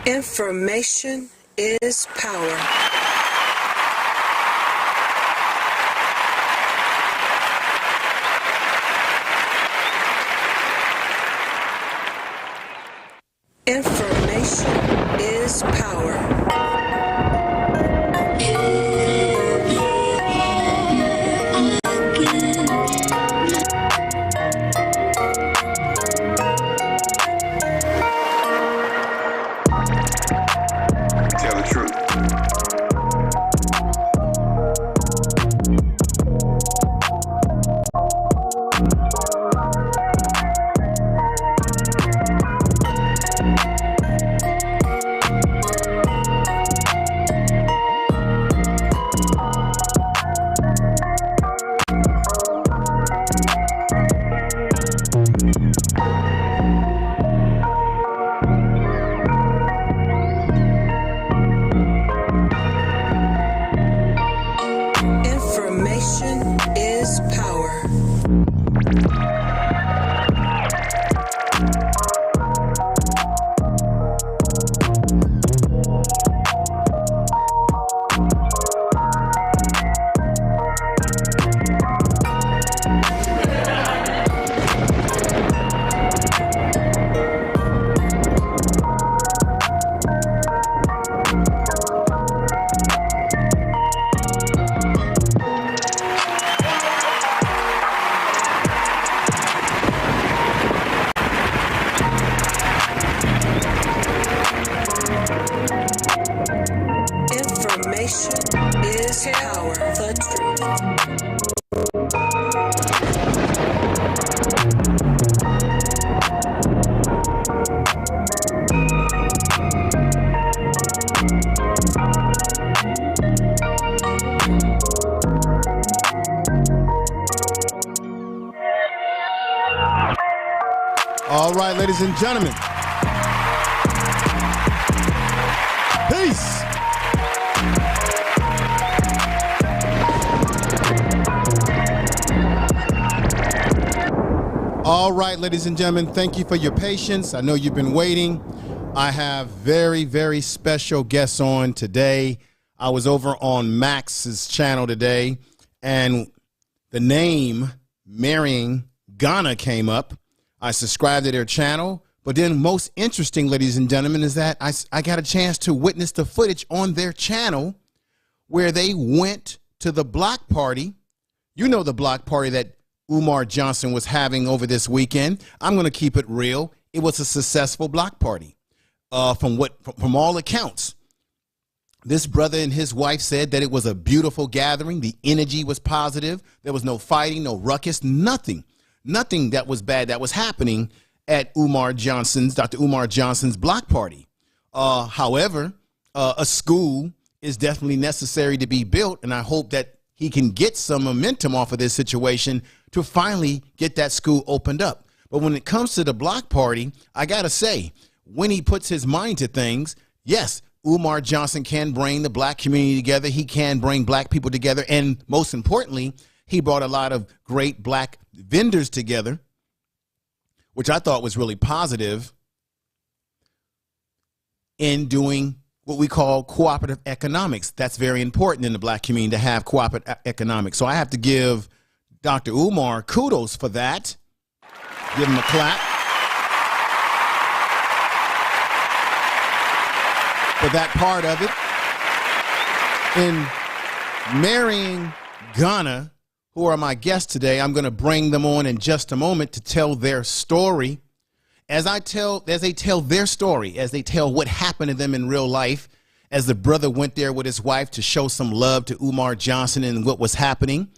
Information is power. Information is power. Information is power. Information is power. The truth. All right, ladies and gentlemen. Peace. All right, ladies and gentlemen, thank you for your patience. I know you've been waiting. I have very, very special guests on today. I was over on Max's channel today, and the name Marrying Ghana came up. I subscribed to their channel, but then most interesting, ladies and gentlemen, is that I got a chance to witness the footage on their channel where they went to the block party. You know, the block party that Umar Johnson was having over this weekend. I'm going to keep it real. It was a successful block party. From all accounts, this brother and his wife said that it was a beautiful gathering. The energy was positive. There was no fighting, no ruckus, nothing that was bad that was happening at Dr. Umar Johnson's block party. However, a school is definitely necessary to be built, and I hope that he can get some momentum off of this situation to finally get that school opened up. But when it comes to the block party, I got to say, when he puts his mind to things, yes, Umar Johnson can bring the black community together. He can bring black people together. And most importantly, he brought a lot of great black vendors together, which I thought was really positive in doing what we call cooperative economics. That's very important in the black community to have cooperative economics. So I have to give Dr. Umar kudos for that. Give him a clap for that part of it. In Marrying Ghana, who are my guests today, I'm going to bring them on in just a moment to tell their story. As they tell their story, as they tell what happened to them in real life, as the brother went there with his wife to show some love to Umar Johnson and what was happening.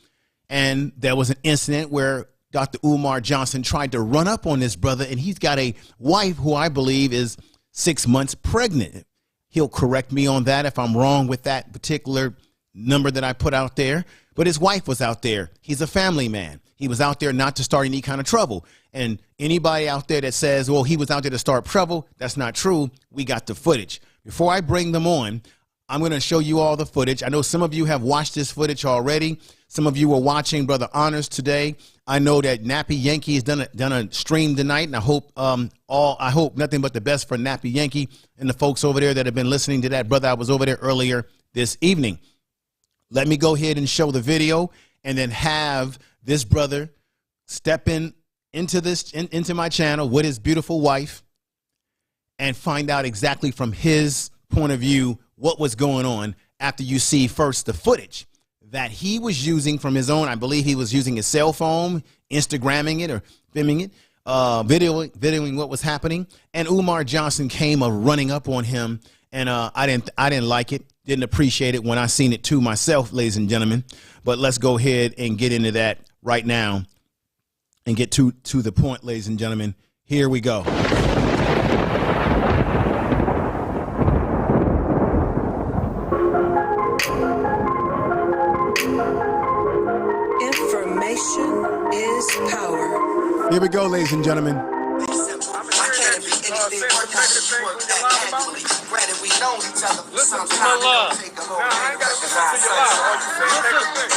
And there was an incident where Dr. Umar Johnson tried to run up on this brother, and he's got a wife who I believe is 6 months pregnant. He'll correct me on that if I'm wrong with that particular number that I put out there. But his wife was out there. He's a family man. He was out there not to start any kind of trouble. And anybody out there that says, well, he was out there to start trouble, that's not true. We got the footage. Before I bring them on, I'm going to show you all the footage. I know some of you have watched this footage already. Some of you were watching Brother Honors today. I know that Nappy Yankee has done a stream tonight, and I hope nothing but the best for Nappy Yankee and the folks over there that have been listening to that. Brother, I was over there earlier this evening. Let me go ahead and show the video, and then have this brother step into my channel with his beautiful wife and find out exactly from his point of view what was going on after you see first the footage that he was using from his own. I believe he was using his cell phone, Instagramming it or filming it, videoing what was happening. And Umar Johnson came running up on him, and I didn't like it, didn't appreciate it when I seen it too myself, ladies and gentlemen. But let's go ahead and get into that right now and get to the point, ladies and gentlemen. Here we go. Information is power. Here we go, ladies and gentlemen. Listen to my love.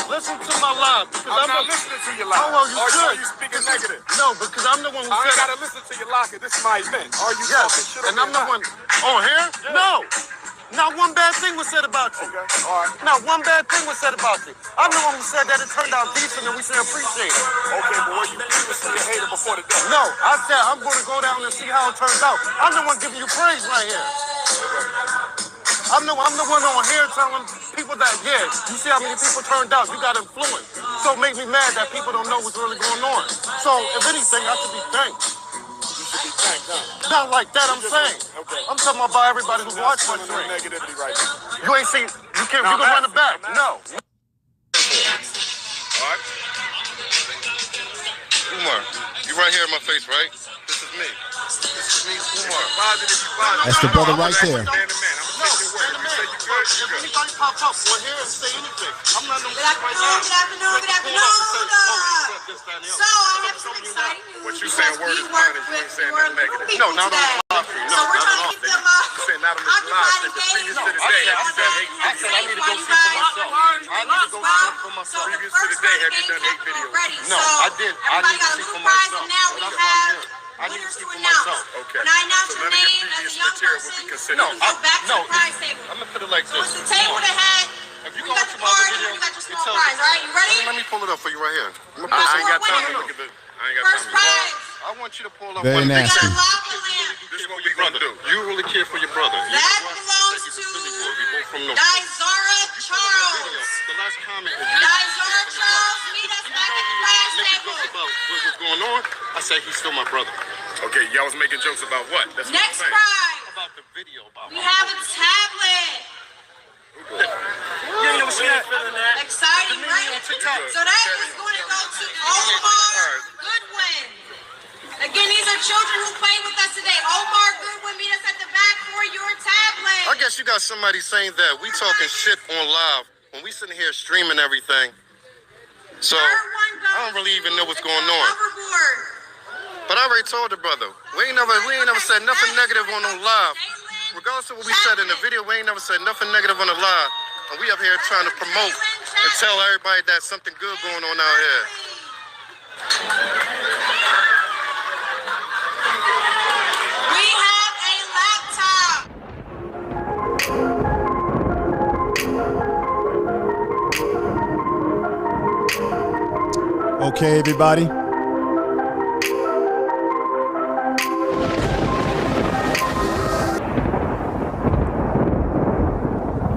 Listen to my love. I'm not listening to your lie. Oh, well, you should. You speaking negative. No, because I'm the one who said I gotta listen to your lie. This is my event. Are you talking shit? And I'm the one on here? No. Not one bad thing was said about you. Okay, all right. Not one bad thing was said about you. I'm the one who said that it turned out decent and we should appreciate it. Okay, but were you previously a hater before the day? No, I said I'm going to go down and see how it turns out. I'm the one giving you praise right here. I'm the one on here telling people that, yeah, you see how many people turned out. You got influence. So it makes me mad that people don't know what's really going on. So if anything, I should be thanked. Not like that, I'm saying. Okay. I'm talking about everybody who watched my stream. Negativity right now. You ain't seen, you can run it back. No. All right. Umar, you right here in my face, right? This is me. This is me, Umar. That's the brother right there. Man to man. I'm gonna take your word. You say you good, you good. If anybody pop up on here and say anything, I'm not no shit right now. Good afternoon. So I have some exciting news. What you saying, word is fine, if you ain't saying nothing negative. No, not on the live stream. No, not at all. You said not on this live stream, but previous to the day, have you done hate I said I need to go see for myself. I need to go see for myself. Previous to the day, have you done hate videos? No, I did. I need to see for myself. Now we have I need to winners see to for announce. myself. When Okay. I announce So your none of your name as a previous young material person, would be considered. you go back to the prize table. I'm gonna put it like So this. it's the table that had. If you We go got to the my card other and video, you got your it small tells prize. All right, you ready? Let me pull it up for you right here. I ain't got time to winner. look at this. I ain't got First time to look. prize. I want you to pull up Very one We nasty. got a lava lamp. This is what we gonna do. You really care for your brother. That belongs to Dizara Charles. The last comment is Dizara Charles, meet us back at the prize table. about what was going on. I said he's still my brother. Okay, y'all was making jokes about what? That's what I'm Next saying. prize. About the video about We have a tablet. You ain't never seen that. Exciting, right? So that is going to go to Omar Goodwin. Again, these are children who played with us today. Omar Goodwin, meet us at the back for your tablet. I guess you got somebody saying that we talking shit on live when we sitting here streaming everything. So I don't really even know what's going on. But I already told the brother, we ain't never said nothing negative on no live. Regardless of what we said in the video, we ain't never said nothing negative on the live. And we up here trying to promote and tell everybody that something good going on out here. We have a laptop. Okay, everybody.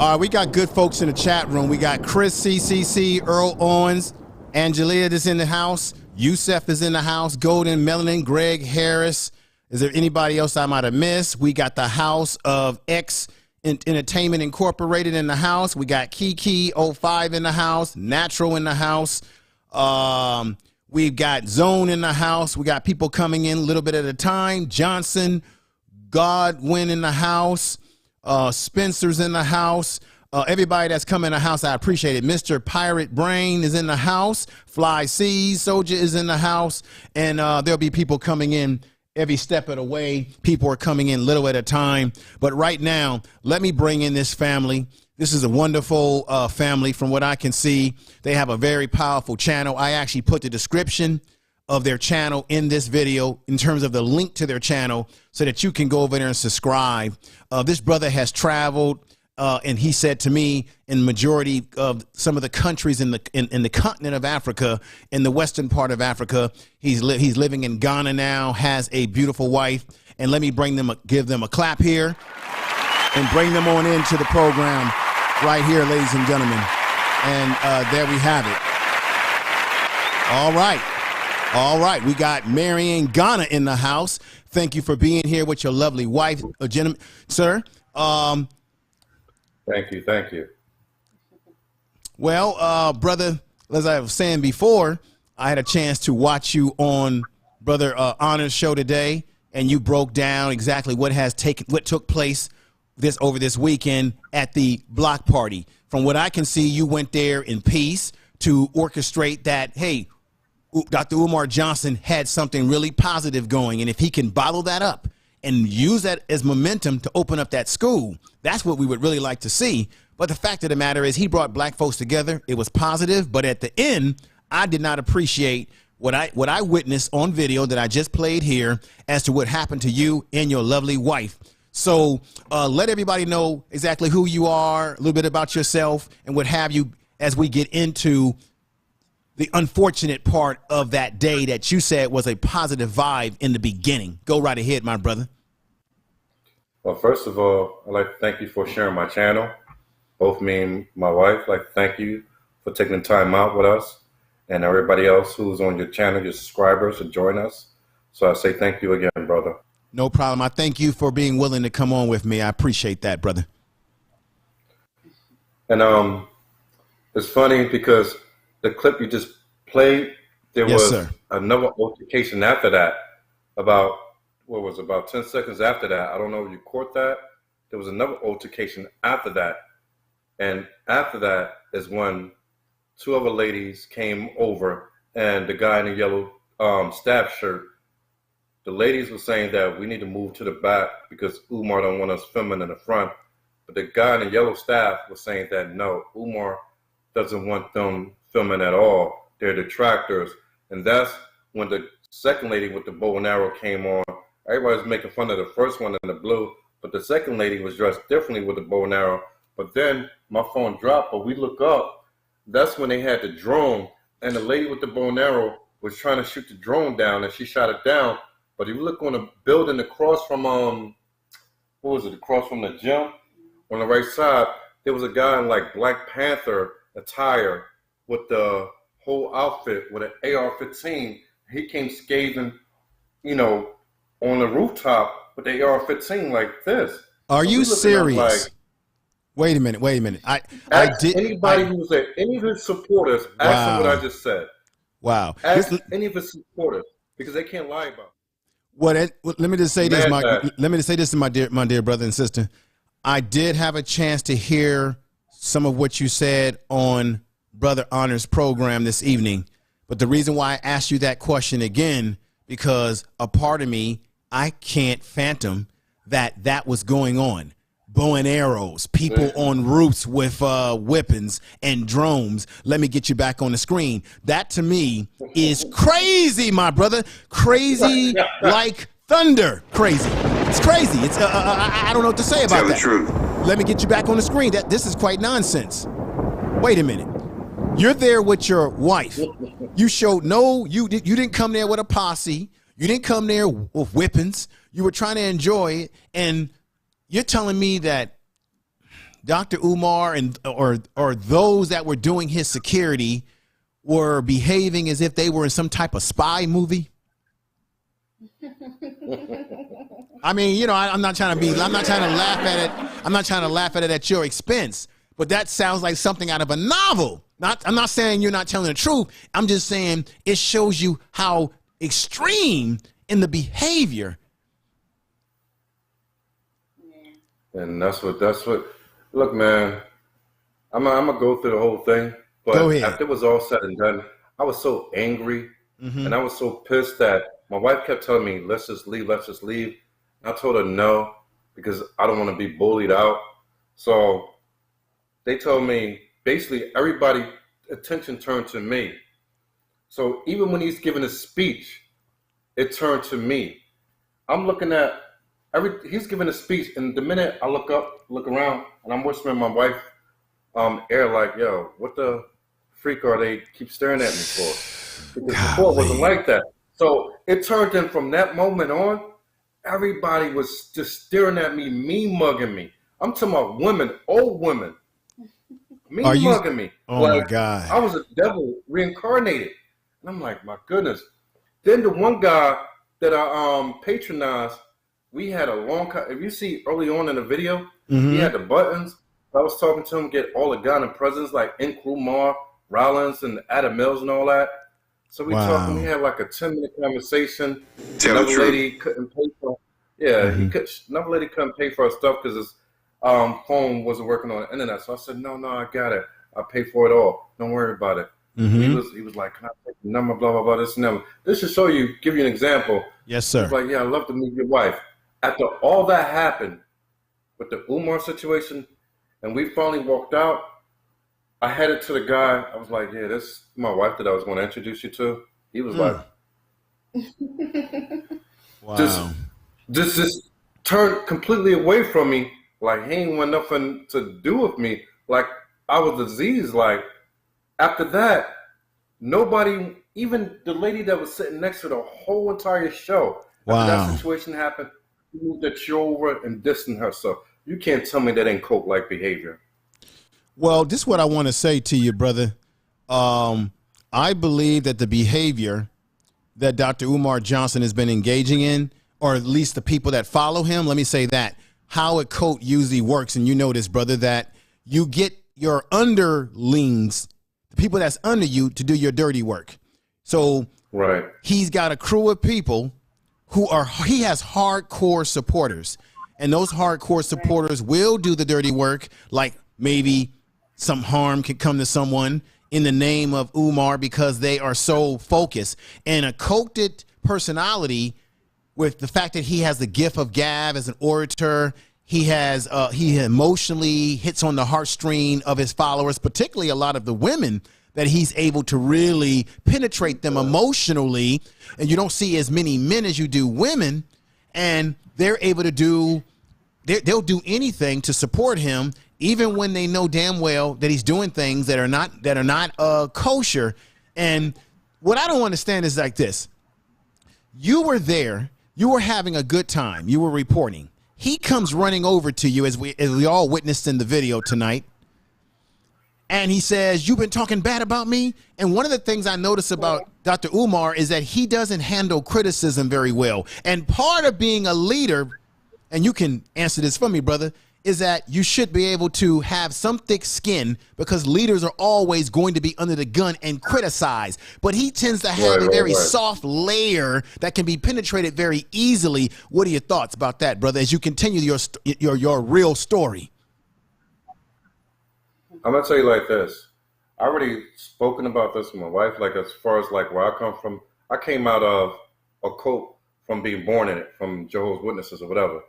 All right, we got good folks in the chat room. We got Chris CCC, Earl Owens, Angelia is in the house, Yusef is in the house, Golden, Melanin, Greg Harris. Is there anybody else I might have missed? We got the house of X Entertainment Incorporated in the house. We got Kiki05 in the house, Natural in the house. We've got Zone in the house. We got people coming in a little bit at a time. Johnson, Godwin in the house. Spencer's in the house. Everybody that's come in the house, I appreciate it. Mr. Pirate Brain is in the house. Fly Seas, Soldier is in the house. And there'll be people coming in every step of the way. People are coming in little at a time. But right now, let me bring in this family. This is a wonderful family. From what I can see, they have a very powerful channel. I actually put the description of their channel in this video in terms of the link to their channel so that you can go over there and subscribe. This brother has traveled, and he said to me, in majority of some of the countries in the continent of Africa, in the western part of Africa. He's living in Ghana now, has a beautiful wife. And let me give them a clap here and bring them on into the program right here, ladies and gentlemen. And there we have it. All right. All right. We got Marion Ghana in the house. Thank you for being here with your lovely wife, gentlemen, sir. Thank you. Thank you. Well, brother, as I was saying before, I had a chance to watch you on Brother Honor's show today, and you broke down exactly what took place over this weekend at the block party. From what I can see, you went there in peace to orchestrate that, hey, Dr. Umar Johnson had something really positive going, and if he can bottle that up and use that as momentum to open up that school, that's what we would really like to see. But the fact of the matter is he brought black folks together. It was positive, but at the end, I did not appreciate what I witnessed on video that I just played here as to what happened to you and your lovely wife. So let everybody know exactly who you are, a little bit about yourself, and what have you, as we get into the unfortunate part of that day that you said was a positive vibe in the beginning. Go right ahead, my brother. Well, first of all, I'd like to thank you for sharing my channel. Both me and my wife, I'd like to thank you for taking the time out with us, and everybody else who's on your channel, your subscribers, to join us. So I say thank you again, brother. No problem. I thank you for being willing to come on with me. I appreciate that, brother. And it's funny because the clip you just played, there was another altercation after that. About 10 seconds after that. I don't know if you caught that. There was another altercation after that. And after that is when two other ladies came over, and the guy in the yellow staff shirt, the ladies were saying that we need to move to the back because Umar don't want us filming in the front. But the guy in the yellow staff was saying that no, Umar doesn't want them filming at all. They're detractors. And that's when the second lady with the bow and arrow came on. Everybody was making fun of the first one in the blue, but the second lady was dressed differently with the bow and arrow. But then my phone dropped, but we look up. That's when they had the drone, and the lady with the bow and arrow was trying to shoot the drone down, and she shot it down. But if you look on the building across from, across from the gym, on the right side, there was a guy in like Black Panther attire with the whole outfit with an AR-15. He came scathing, on the rooftop with the AR-15 like this. Are you serious? Like, wait a minute. I did. Anybody who's there, any of his supporters, ask them what I just said. Wow. Ask any of his supporters, because they can't lie about it. Let me just say this, my dear brother and sister. I did have a chance to hear some of what you said on Brother Honor's program this evening. But the reason why I asked you that question again, because a part of me, I can't phantom that was going on. Bow and arrows, people on roofs with weapons and drones. Let me get you back on the screen. That to me is crazy, my brother. Crazy like thunder. Crazy. It's crazy. It's I don't know what to say about that. Tell the truth. Let me get you back on the screen. This is quite nonsense. Wait a minute. You're there with your wife. You showed you didn't come there with a posse. You didn't come there with weapons. You were trying to enjoy it, and you're telling me that Dr. Umar or those that were doing his security were behaving as if they were in some type of spy movie? I mean, I'm not trying to laugh at it. I'm not trying to laugh at it at your expense, but that sounds like something out of a novel. I'm not saying you're not telling the truth. I'm just saying it shows you how extreme in the behavior. And that's what, look, man, I'm going to go through the whole thing, but after it was all said and done, I was so angry, and I was so pissed that my wife kept telling me, let's just leave. And I told her no, because I don't want to be bullied out. So they told me basically everybody attention turned to me. So even when he's giving a speech, it turned to me. I'm looking at he's giving a speech, and the minute I look around, and I'm whispering my wife ear like, yo, what the freak are they keep staring at me for? Because before it wasn't like that. So it turned in from that moment on, everybody was just staring at me, mean mugging me. I'm talking about women, old women, mean mugging me. Oh like, my God. I was a devil reincarnated. And I'm like, my goodness. Then the one guy that I patronized, we had a long, if you see early on in the video, he had the buttons. I was talking to him, get all the gun and presents like Umar, Rollins, and Adam Mills and all that. So we talked, we had like a 10-minute conversation. Another lady couldn't pay for, another lady couldn't pay for her stuff because his phone wasn't working on the internet. So I said, no, I got it. I'll pay for it all. Don't worry about it. He was like, can I take the number, blah, blah, blah, this and that. This should show you, give you an example. Yes, sir. He's like, yeah, I'd love to meet your wife. After all that happened with the Umar situation, and we finally walked out, I headed to the guy. I was like, yeah, this is my wife that I was going to introduce you to. He was like, wow. just turned completely away from me. Like, he ain't want nothing to do with me. Like, I was diseased. Like, after that, nobody, even the lady that was sitting next to the whole entire show, after that situation happened, she moved the chair over and distanced herself. You can't tell me that ain't cult-like behavior. Well, this is what I want to say to you, brother. I believe that the behavior that Dr. Umar Johnson has been engaging in, or at least the people that follow him, let me say that, how a cult usually works, and you know this, brother, that you get your underlings, the people that's under you, to do your dirty work. So he's got a crew of people he has hardcore supporters, and those hardcore supporters will do the dirty work, like maybe some harm can come to someone in the name of Umar because they are so focused. And a culted personality, with the fact that he has the gift of gab as an orator, he emotionally hits on the heartstring of his followers, particularly a lot of the women, that he's able to really penetrate them emotionally. And you don't see as many men as you do women, and they're able to they'll do anything to support him, even when they know damn well that he's doing things that are not kosher. And what I don't understand is like this. You were there, you were having a good time, you were reporting. He comes running over to you, as we all witnessed in the video tonight, and he says, you've been talking bad about me. And one of the things I notice about Dr. Umar is that he doesn't handle criticism very well. And part of being a leader, and you can answer this for me, brother, is that you should be able to have some thick skin, because leaders are always going to be under the gun and criticize. But he tends to have a very soft layer that can be penetrated very easily. What are your thoughts about that, brother, as you continue your real story? I'm going to tell you like this. I already spoken about this with my wife, like as far as like where I come from. I came out of a cult from being born in it, from Jehovah's Witnesses or whatever.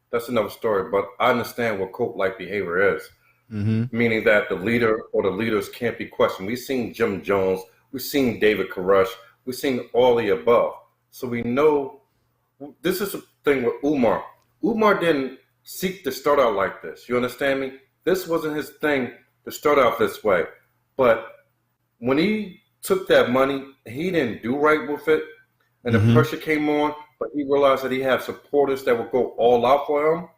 That's another story, but I understand what cult-like behavior is, meaning that the leader or the leaders can't be questioned. We've seen Jim Jones, we've seen David Koresh, we've seen all the above. So we know this is the thing with Umar. Umar didn't seek to start out like this. You understand me? This wasn't his thing to start out this way. But when he took that money, he didn't do right with it, and the pressure came on, but he realized that he had supporters that would go all out for him.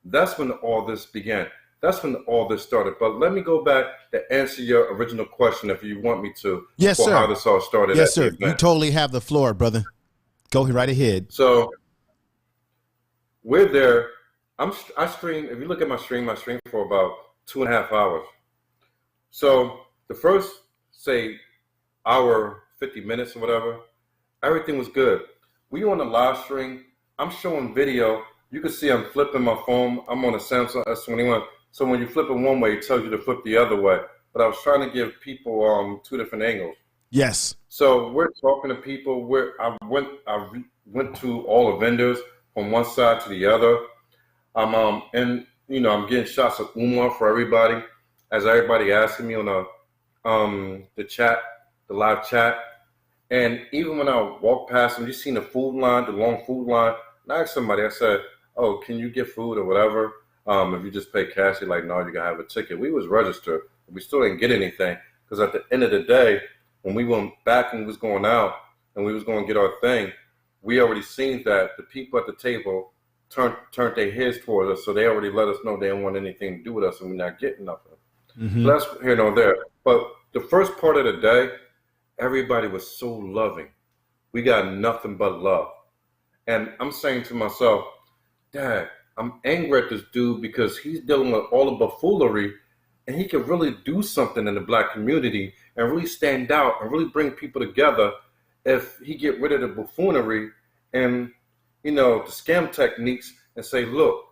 That's when all this began. That's when all this started. But let me go back to answer your original question, if you want me to. Yes, sir. How this all started. Yes, sir. You totally have the floor, brother. Go right ahead. So we're there. I stream. If you look at my stream for about 2.5 hours. So the first, say, hour, 50 minutes or whatever, everything was good. We on the live stream, I'm showing video. You can see I'm flipping my phone. I'm on a Samsung S21. So when you flip it one way, it tells you to flip the other way. But I was trying to give people two different angles. Yes. So we're talking to people. I went to all the vendors from one side to the other. And I'm getting shots of Umar for everybody. as everybody asking me on the chat, the live chat. And even when I walk past them, you seen the food line, the long food line. And I asked somebody, I said, "Oh, can you get food or whatever? If you just pay cash," they're like, "No, you gotta have a ticket." We was registered, but we still didn't get anything because at the end of the day, when we went back and was going out and we was going to get our thing, we already seen that the people at the table turned their heads towards us, so they already let us know they didn't want anything to do with us, and we're not getting nothing. So that's here nor there. But the first part of the day, everybody was so loving. We got nothing but love. And I'm saying to myself, Dad, I'm angry at this dude because he's dealing with all the buffoonery, and he could really do something in the Black community and really stand out and really bring people together if he get rid of the buffoonery and, the scam techniques and say, look,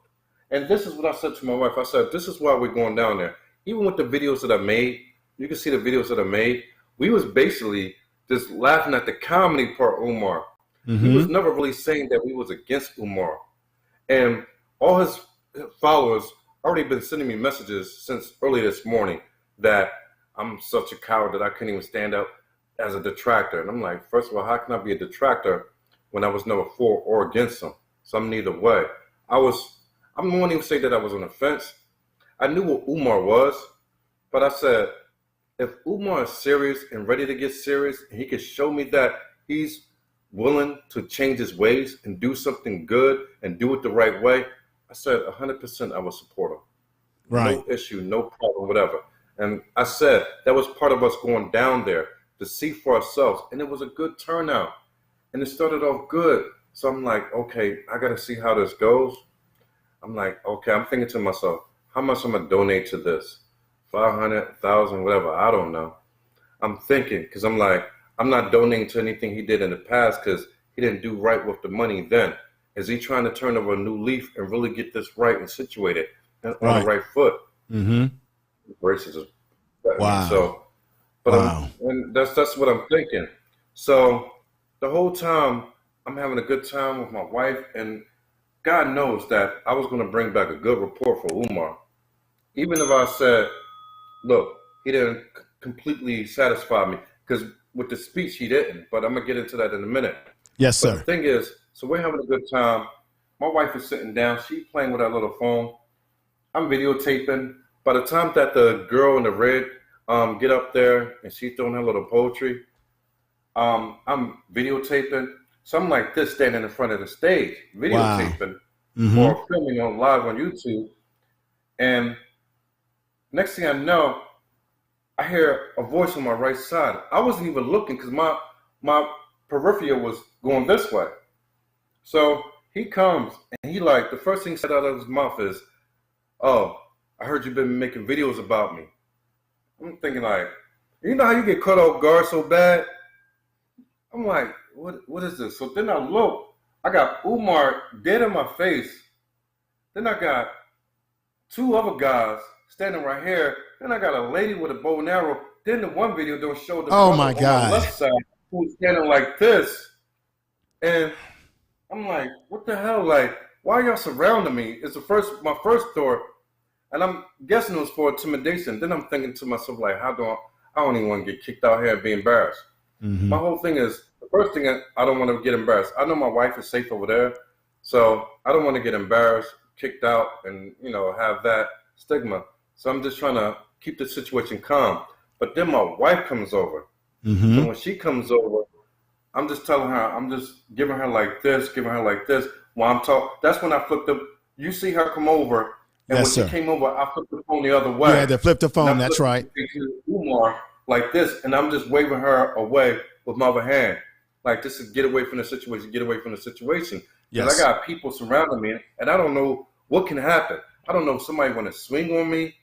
and this is what I said to my wife. I said, this is why we're going down there. Even with the videos that I made, you can see the videos that I made, we was basically just laughing at the comedy part of Umar. He was never really saying that we was against Umar. And all his followers already been sending me messages since early this morning that I'm such a coward that I couldn't even stand up as a detractor. And I'm like, first of all, how can I be a detractor when I was never for or against him? So I'm neither way. I won't even say that I was on the fence. I knew what Umar was, but I said, if Umar is serious and ready to get serious, and he can show me that he's willing to change his ways and do something good and do it the right way, I said 100% I would support him. Right. No issue, no problem, whatever. And I said that was part of us going down there to see for ourselves. And it was a good turnout. And it started off good. So I'm like, okay, I got to see how this goes. I'm like, okay, I'm thinking to myself, how much I'm going to donate to this? 500, 1,000, whatever. I don't know. I'm thinking, because I'm like, I'm not donating to anything he did in the past because he didn't do right with the money then. Is he trying to turn over a new leaf and really get this right and situated on the right foot? Racism. Wow. So, but and that's what I'm thinking. So the whole time I'm having a good time with my wife, and God knows that I was going to bring back a good report for Umar. Even if I said, look, he didn't completely satisfy me, because with the speech he didn't, but I'm going to get into that in a minute. Yes, sir. But the thing is, so we're having a good time. My wife is sitting down. She's playing with her little phone. I'm videotaping. By the time that the girl in the red get up there and she's throwing her little poetry, I'm videotaping. So I'm like this, standing in front of the stage, videotaping or filming on live on YouTube. And next thing I know, I hear a voice on my right side. I wasn't even looking because my peripheral was going this way. So he comes and he the first thing he said out of his mouth is, "Oh, I heard you've been making videos about me." I'm thinking you know how you get caught off guard so bad? I'm like, what is this? So then I look, I got Umar dead in my face. Then I got two other guys standing right here. Then I got a lady with a bow and arrow. Then the one video don't show the oh my on God. my left side who's standing like this. And I'm like, what the hell? Why are y'all surrounding me? It's my first thought. And I'm guessing it was for intimidation. Then I'm thinking to myself, I don't even want to get kicked out here and be embarrassed. My whole thing is, the first thing, I don't want to get embarrassed. I know my wife is safe over there, so I don't want to get embarrassed, kicked out, and have that stigma. So I'm just trying to keep the situation calm. But then my wife comes over. And when she comes over, I'm just telling her, I'm just giving her like this. While I'm talking, that's when I flipped up. You see her come over. And yes, when sir. she came over, I flipped the phone the other way. Yeah, they flipped the phone. That's right. Umar like this, and I'm just waving her away with my other hand. This is get away from the situation, get away from the situation. Yes. I got people surrounding me, and I don't know what can happen. I don't know if somebody want to swing on me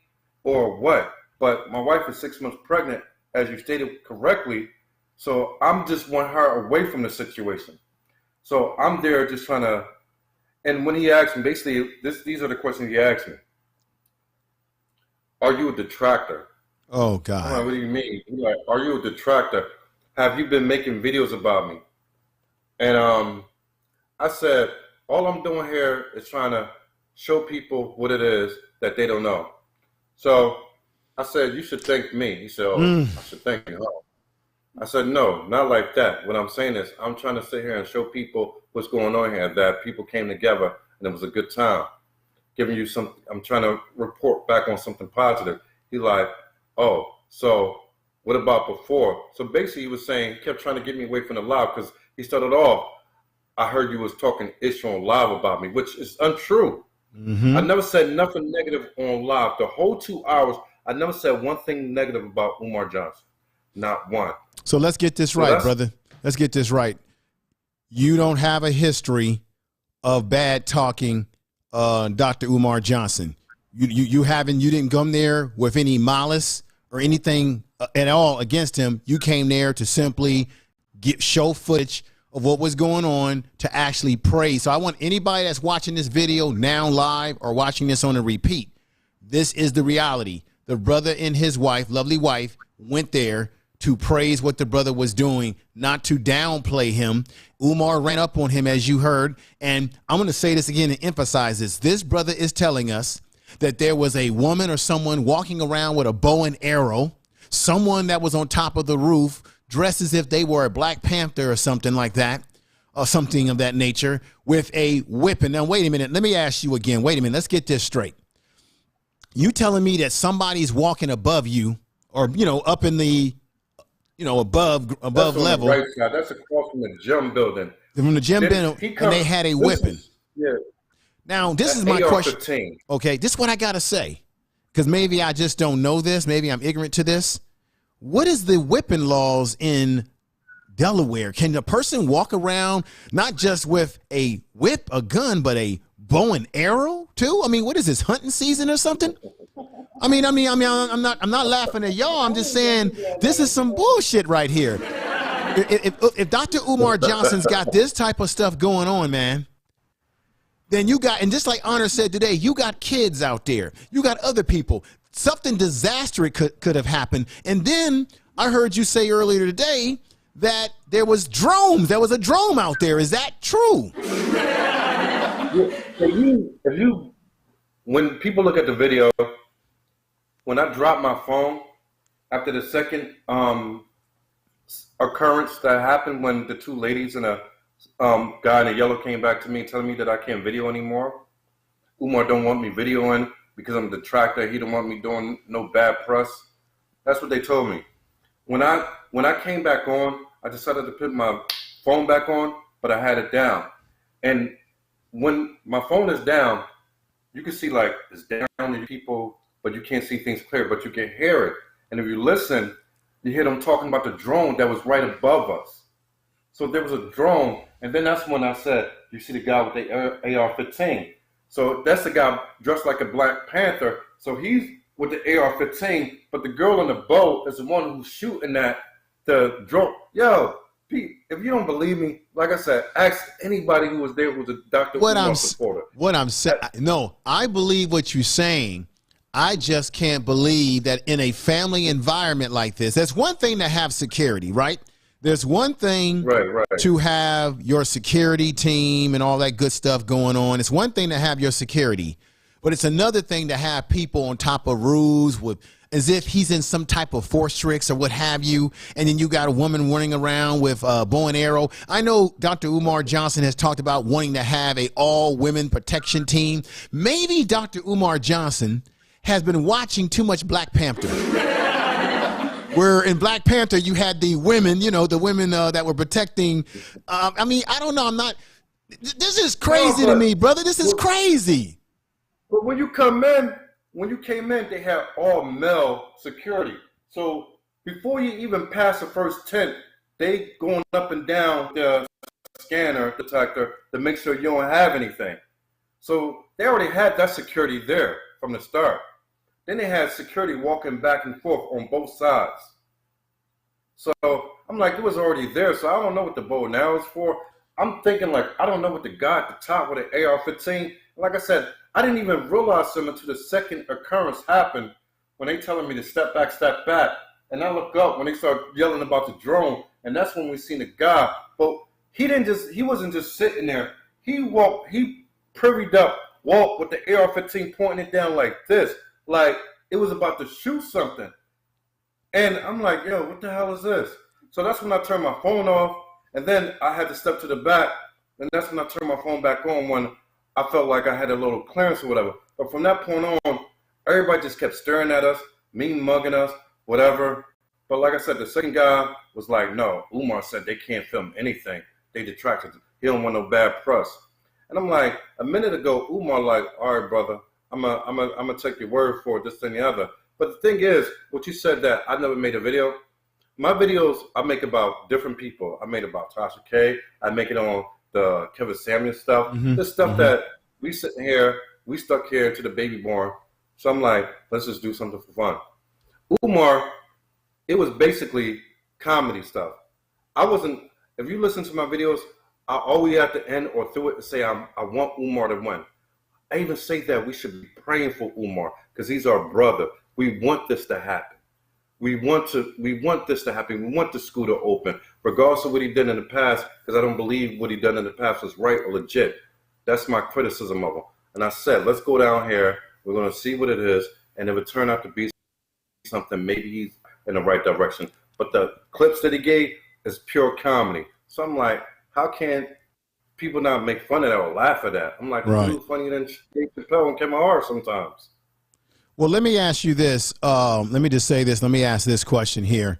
or what. But my wife is 6 months pregnant, as you stated correctly. So I'm just want her away from the situation. So I'm there just trying to. And when he asked me, basically, these are the questions he asked me. Are you a detractor? Oh, God. I'm like, what do you mean? He's like, are you a detractor? Have you been making videos about me? And I said, all I'm doing here is trying to show people what it is that they don't know. So I said, you should thank me. He said, oh, I should thank you. Oh. I said, no, not like that. What I'm saying is I'm trying to sit here and show people what's going on here, that people came together and it was a good time. Giving you some, I'm trying to report back on something positive. He's like, oh, so what about before? So basically he was saying, he kept trying to get me away from the live because he started off, I heard you was talking ish on live about me, which is untrue. I never said nothing negative on live. The whole 2 hours, I never said one thing negative about Umar Johnson. Not one. So let's get this right, brother. Let's get this right. You don't have a history of bad talking Dr. Umar Johnson. You didn't come there with any malice or anything at all against him. You came there to simply show footage of what was going on, to actually pray. So I want anybody that's watching this video now live or watching this on a repeat, this is the reality. The brother and his wife, lovely wife, went there to praise what the brother was doing, not to downplay him. Umar ran up on him, as you heard. And I'm going to say this again and emphasize this. This brother is telling us that there was a woman or someone walking around with a bow and arrow, someone that was on top of the roof, dressed as if they were a Black Panther or something like that, or something of that nature, with a whip. And now, wait a minute. Let me ask you again. Wait a minute. Let's get this straight. You telling me that somebody's walking above you, or, up in the, above level. Right side. That's across from the gym building. From the gym building, and they had a whipping. Yeah. Now, this is my question. Okay, this is what I got to say, because maybe I just don't know this. Maybe I'm ignorant to this. What is the whipping laws in Delaware? Can a person walk around not just with a whip, a gun, but a bow and arrow too? I mean, what is this, hunting season or something? I'm not laughing at y'all. I'm just saying this is some bullshit right here. If Dr. Umar Johnson's got this type of stuff going on, man, then you got, and just like Honor said today, you got kids out there. You got other people. Something disastrous could have happened. And then I heard you say earlier today that there was drones. There was a drone out there. Is that true? When people look at the video, when I dropped my phone after the second occurrence that happened, when the two ladies and a guy in the yellow came back to me telling me that I can't video anymore. Umar don't want me videoing because I'm a detractor. He don't want me doing no bad press. That's what they told me. When I came back on, I decided to put my phone back on, but I had it down. And when my phone is down, you can see like it's down to people, but you can't see things clear, but you can hear it. And if you listen, you hear them talking about the drone that was right above us. So there was a drone, and then that's when I said, you see the guy with the AR-15. So that's the guy dressed like a Black Panther. So he's with the AR-15, but the girl on the boat is the one who's shooting at the drone. Yo, Pete, if you don't believe me, like I said, ask anybody who was there who was a Dr. Umar supporter. What I'm saying, no, I believe what you're saying. I just can't believe that in a family environment like this, there's one thing to have security, right? There's one thing to have your security team and all that good stuff going on. It's one thing to have your security, but it's another thing to have people on top of roofs with, as if he's in some type of force tricks or what have you. And then you got a woman running around with a bow and arrow. I know Dr. Umar Johnson has talked about wanting to have a all women protection team. Maybe Dr. Umar Johnson has been watching too much Black Panther. Where in Black Panther, you had the women, the women that were protecting. I don't know. This is crazy to me, brother. This is crazy. But when you came in, they had all male security. So before you even pass the first tent, they going up and down the scanner detector to make sure you don't have anything. So they already had that security there from the start. Then they had security walking back and forth on both sides. So I'm like, it was already there. So I don't know what the bow now is for. I'm thinking like, I don't know what the guy at the top with the AR-15. Like I said, I didn't even realize them until the second occurrence happened when they telling me to step back. And I look up when they start yelling about the drone. And that's when we seen the guy. But he wasn't just sitting there. He privvied up, walked with the AR-15 pointing it down like this. Like it was about to shoot something. And I'm like, yo, what the hell is this? So that's when I turned my phone off, and then I had to step to the back, and that's when I turned my phone back on when I felt like I had a little clearance or whatever. But from that point on, everybody just kept staring at us, mean mugging us, whatever. But like I said, the second guy was like, no, Umar said they can't film anything. They detracted. He don't want no bad press. And I'm like, a minute ago, Umar like, all right, brother, I'm gonna take your word for it, this and the other. But the thing is, what you said that I never made a video. My videos I make about different people. I made about Tasha K. I make it on the Kevin Samuel stuff. This stuff that we sitting here, we stuck here to the baby born. So I'm like, let's just do something for fun. Umar, it was basically comedy stuff. I wasn't, if you listen to my videos, I always at the end or through it to say I want Umar to win. I even say that we should be praying for Umar because he's our brother. We want this to happen. We want this to happen. We want the school to open, regardless of what he did in the past, because I don't believe what he done in the past was right or legit. That's my criticism of him. And I said, let's go down here. We're going to see what it is. And if it turned out to be something, maybe he's in the right direction. But the clips that he gave is pure comedy. So I'm like, how can people not make fun of that or laugh at that? I'm like, right. It's funnier than Dave Chappelle and Kevin Hart sometimes. Well, let me ask you this. Let me just say this. Let me ask this question here.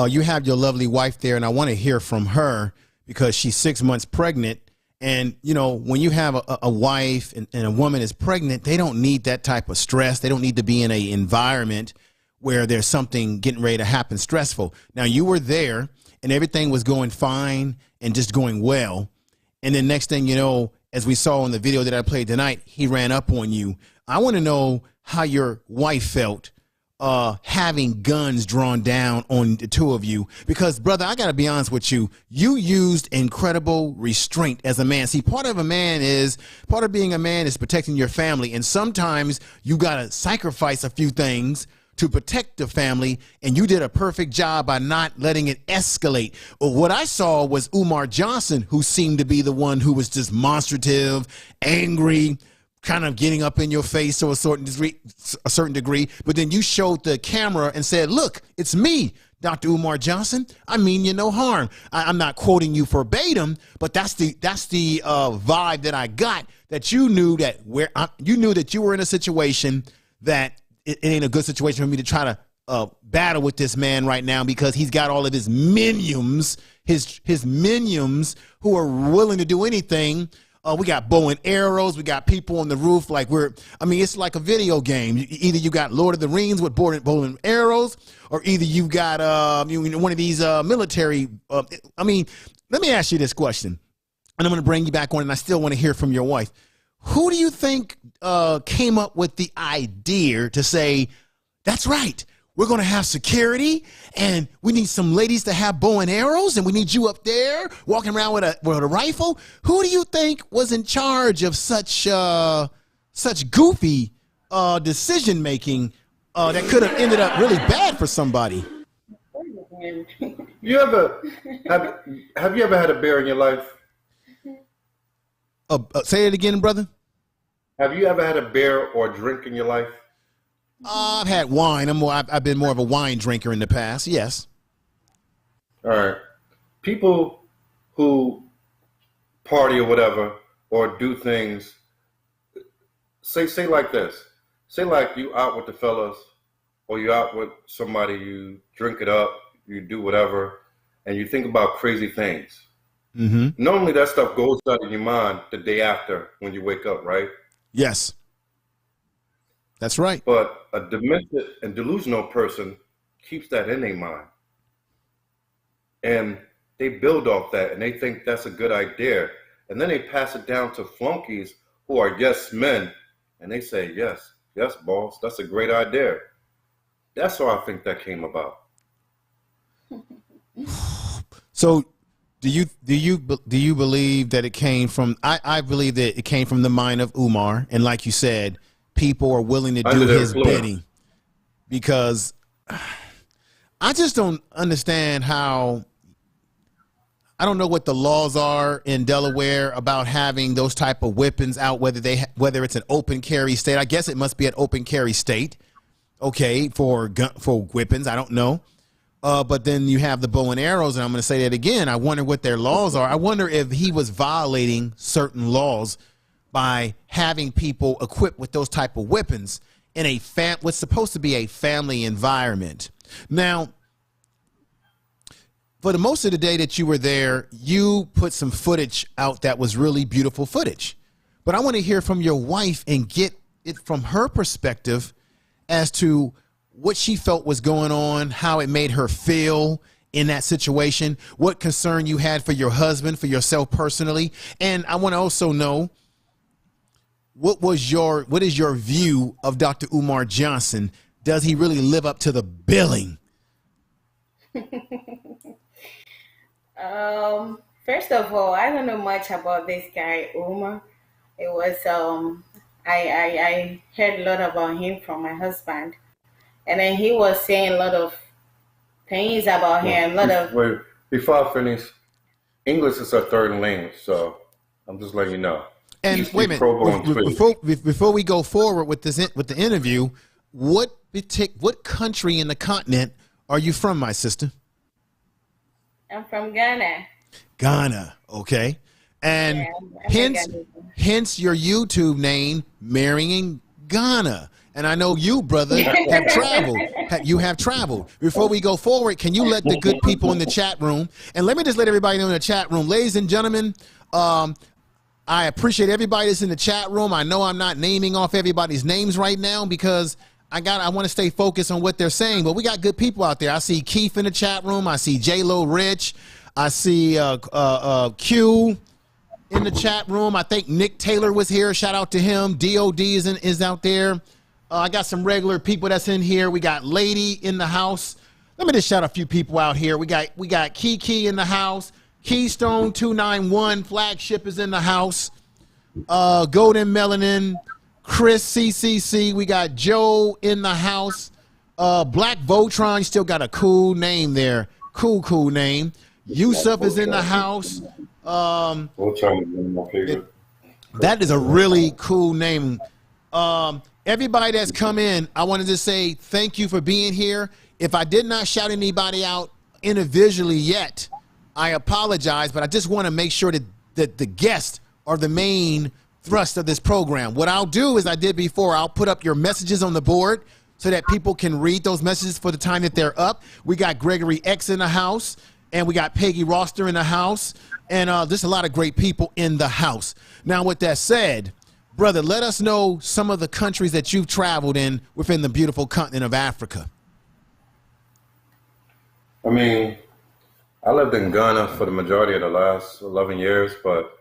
You have your lovely wife there, and I want to hear from her because she's 6 months pregnant. And, you know, when you have a wife and a woman is pregnant, they don't need that type of stress. They don't need to be in an environment where there's something getting ready to happen stressful. Now, you were there and everything was going fine and just going well. And then next thing you know, as we saw in the video that I played tonight, he ran up on you. I want to know how your wife felt having guns drawn down on the two of you, because brother, I got to be honest with you. You used incredible restraint as a man. See, part of being a man is protecting your family. And sometimes you got to sacrifice a few things to protect the family. And you did a perfect job by not letting it escalate. What I saw was Umar Johnson, who seemed to be the one who was just demonstrative, angry, kind of getting up in your face to a certain degree, but then you showed the camera and said, look, it's me, Dr. Umar Johnson. I mean you no harm. I'm not quoting you verbatim, but that's the vibe that I got, that you knew that you knew that you were in a situation that it ain't a good situation for me to try to battle with this man right now, because he's got all of his minions, his minions who are willing to do anything. We got bow and arrows. We got people on the roof. It's like a video game. Either you got Lord of the Rings with bow and arrows, or either you got one of these military. Let me ask you this question, and I'm going to bring you back on, and I still want to hear from your wife. Who do you think came up with the idea to say, that's right, we're going to have security, and we need some ladies to have bow and arrows, and we need you up there walking around with a rifle? Who do you think was in charge of such goofy decision making that could have ended up really bad for somebody? Have you ever had a beer in your life? Say it again, brother. Have you ever had a beer or a drink in your life? I've had wine. I've been more of a wine drinker in the past. Yes. All right. People who party or whatever, or do things, say like this. Say like you out with the fellas, or you out with somebody, you drink it up, you do whatever, and you think about crazy things. Mm-hmm. Normally that stuff goes out of your mind the day after when you wake up, right? Yes. That's right. But a demented and delusional person keeps that in their mind. And they build off that, and they think that's a good idea. And then they pass it down to flunkies who are yes men. And they say, yes, boss, that's a great idea. That's how I think that came about. So do you believe that it came from, I believe that it came from the mind of Umar. And like you said, people are willing to do his bidding, because I just don't understand how. I don't know what the laws are in Delaware about having those type of weapons out, whether it's an open carry state. I guess it must be an open carry state. okay, for weapons. I don't know. But then you have the bow and arrows, and I'm going to say that again. I wonder what their laws are. I wonder if he was violating certain laws by having people equipped with those type of weapons in a what's supposed to be a family environment. Now, for the most of the day that you were there, you put some footage out that was really beautiful footage. But I want to hear from your wife and get it from her perspective as to what she felt was going on, how it made her feel in that situation, what concern you had for your husband, for yourself personally. And I want to also know, what is your view of Dr. Umar Johnson? Does he really live up to the billing? First of all, I don't know much about this guy, Umar. It was, I heard a lot about him from my husband. And then he was saying a lot of things about him. Wait, before I finish, English is our third language, so I'm just letting you know. And wait a minute, before we go forward with the interview, what country in the continent are you from, my sister? I'm from Ghana. Ghana, okay. And hence your YouTube name, Marrying Ghana. And I know you, brother, have traveled. You have traveled. Before we go forward, can you let the good people in the chat room, and let me just let everybody know in the chat room, ladies and gentlemen, I appreciate everybody that's in the chat room. I know I'm not naming off everybody's names right now because I want to stay focused on what they're saying, but we got good people out there. I see Keith in the chat room. I see J-Lo Rich. I see Q in the chat room. I think Nick Taylor was here. Shout out to him. DOD is out there. I got some regular people that's in here. We got Lady in the house. Let me just shout a few people out here. We got Kiki in the house. Keystone 291 flagship is in the house. Golden Melanin, Chris CCC. We got Joe in the house. Black Voltron still got a cool name there. Cool name. Yusuf is in the house. Voltron is one of my favorite. That is a really cool name. Everybody that's come in, I wanted to say thank you for being here. If I did not shout anybody out individually yet, I apologize, but I just want to make sure that the guests are the main thrust of this program. What I'll do, as I did before, I'll put up your messages on the board so that people can read those messages for the time that they're up. We got Gregory X in the house, and we got Peggy Roster in the house, and there's a lot of great people in the house. Now, with that said, brother, let us know some of the countries that you've traveled in within the beautiful continent of Africa. I mean, I lived in Ghana for the majority of the last 11 years, but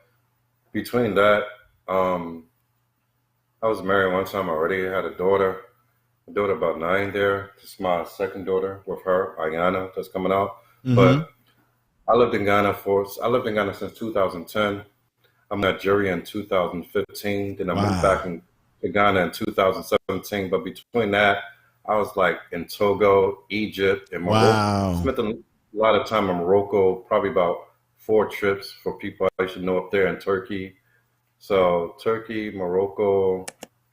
between that, I was married one time already. I had a daughter about 9 there. This is my second daughter with her, Ayana, that's coming out. Mm-hmm. But I lived in Ghana since 2010. I'm Nigerian in 2015. Then I moved back to Ghana in 2017. But between that, I was like in Togo, Egypt, and Morocco. Wow. Spent a lot of time in Morocco, probably about 4 trips for people I should know up there in Turkey. So Turkey, Morocco,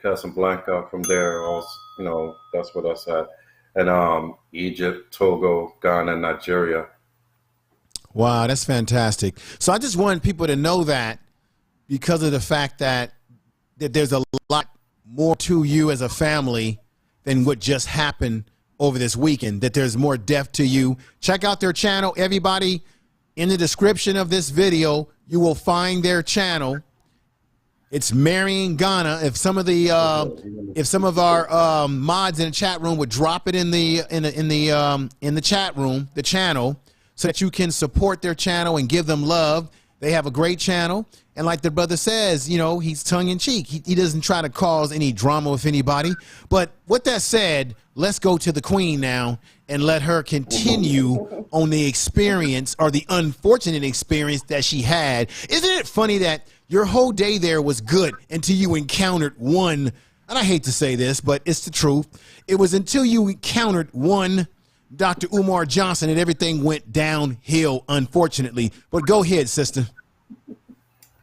Casablanca, from there, also, that's where that's at. And Egypt, Togo, Ghana, Nigeria. Wow, that's fantastic. So I just want people to know that, because of the fact that there's a lot more to you as a family than what just happened over this weekend, that there's more depth to you. Check out their channel. Everybody, in the description of this video, you will find their channel. It's Marrying Ghana. If some of our mods in the chat room would drop it in the chat room, the channel, so that you can support their channel and give them love. They have a great channel. And like the brother says, he's tongue in cheek. He doesn't try to cause any drama with anybody. But with that said, let's go to the queen now and let her continue on the experience, or the unfortunate experience that she had. Isn't it funny that your whole day there was good until you encountered one, and I hate to say this, but it's the truth. It was until you encountered one Dr. Umar Johnson and everything went downhill, unfortunately. But go ahead, sister.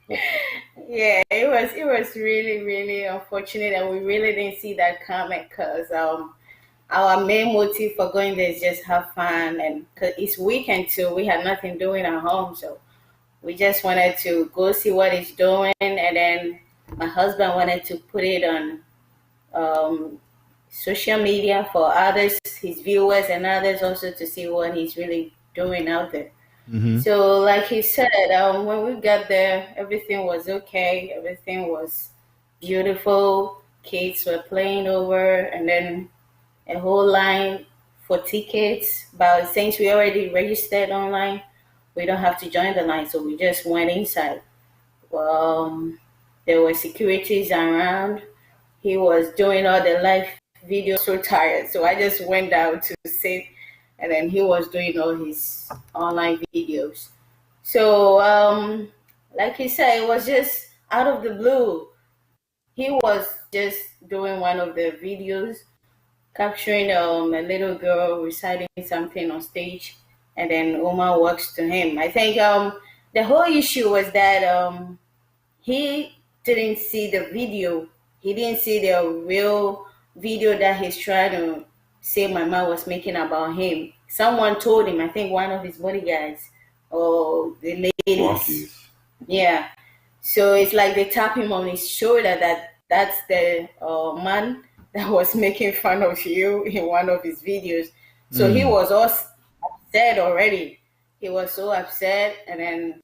Yeah, it was really, really unfortunate, and we really didn't see that coming, because our main motive for going there is just have fun, and 'cause it's weekend too. We had nothing doing at home, so we just wanted to go see what he's doing, and then my husband wanted to put it on social media for others, his viewers and others also to see what he's really doing out there. So like he said, when we got there, everything was okay. Everything was beautiful. Kids were playing over, and then a whole line for tickets. But since we already registered online, we don't have to join the line. So we just went inside. There were securities around. He was doing all the live videos, so tired. So I just went down to sit, and then he was doing all his online videos. So, like he said, it was just out of the blue. He was just doing one of the videos, capturing a little girl reciting something on stage, and then Umar walks to him. I think the whole issue was that he didn't see the video. He didn't see the real video that he's trying to say my mom was making about him. Someone told him, I think one of his bodyguards or the ladies. Yeah. So it's like they tap him on his shoulder that's the man that was making fun of you in one of his videos. So he was all upset already. He was so upset, and then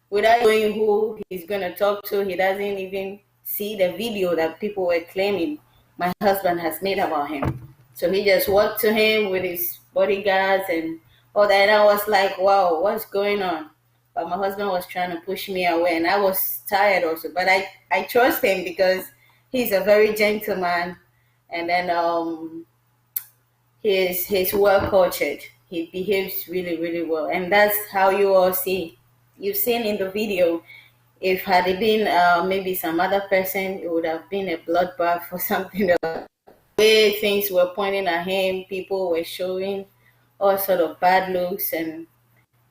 without knowing who he's going to talk to, he doesn't even see the video that people were claiming my husband has made about him. So he just walked to him with his bodyguards and all that. And I was like, wow, what's going on? But my husband was trying to push me away, and I was tired also. But I trust him because he's a very gentleman, and then he's well cultured. He behaves really, really well, and that's how you all see. You've seen in the video. If had it been maybe some other person, it would have been a bloodbath or something. The way things were pointing at him, people were showing all sort of bad looks, and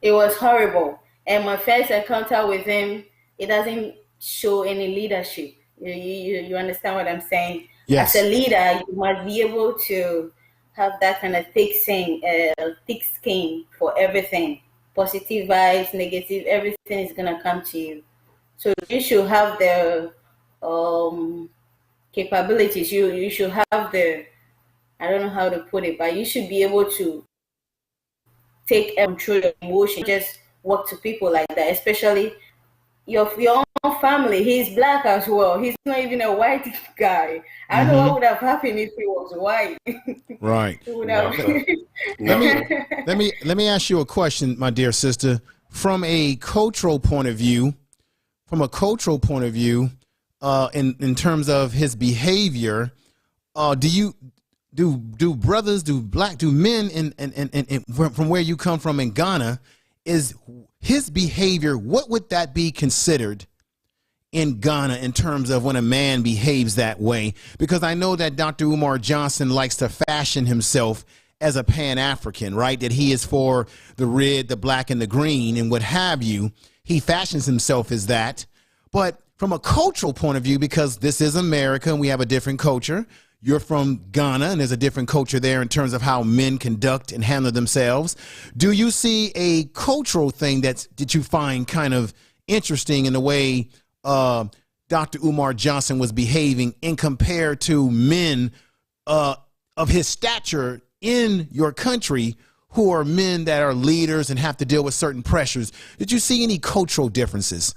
it was horrible. And my first encounter with him, it doesn't show any leadership. You understand what I'm saying? Yes. As a leader, you must be able to have that kind of thick skin for everything. Positive vibes, negative, everything is going to come to you. So you should have the capabilities. You should have the, I don't know how to put it, but you should be able to take control of emotion, just work to people like that, especially your own family. He's black as well. He's not even a white guy. I don't know what would have happened if he was white. Right. Let me ask you a question, my dear sister. From a cultural point of view, in terms of his behavior, do men in from where you come from in Ghana, is his behavior, what would that be considered in Ghana in terms of when a man behaves that way? Because I know that Dr. Umar Johnson likes to fashion himself as a Pan-African, right? That he is for the red, the black, and the green, and what have you. He fashions himself as that. But from a cultural point of view, because this is America and we have a different culture, you're from Ghana and there's a different culture there in terms of how men conduct and handle themselves. Do you see a cultural thing that you find kind of interesting in the way Dr. Umar Johnson was behaving in compared to men of his stature in your country who are men that are leaders and have to deal with certain pressures? Did you see any cultural differences?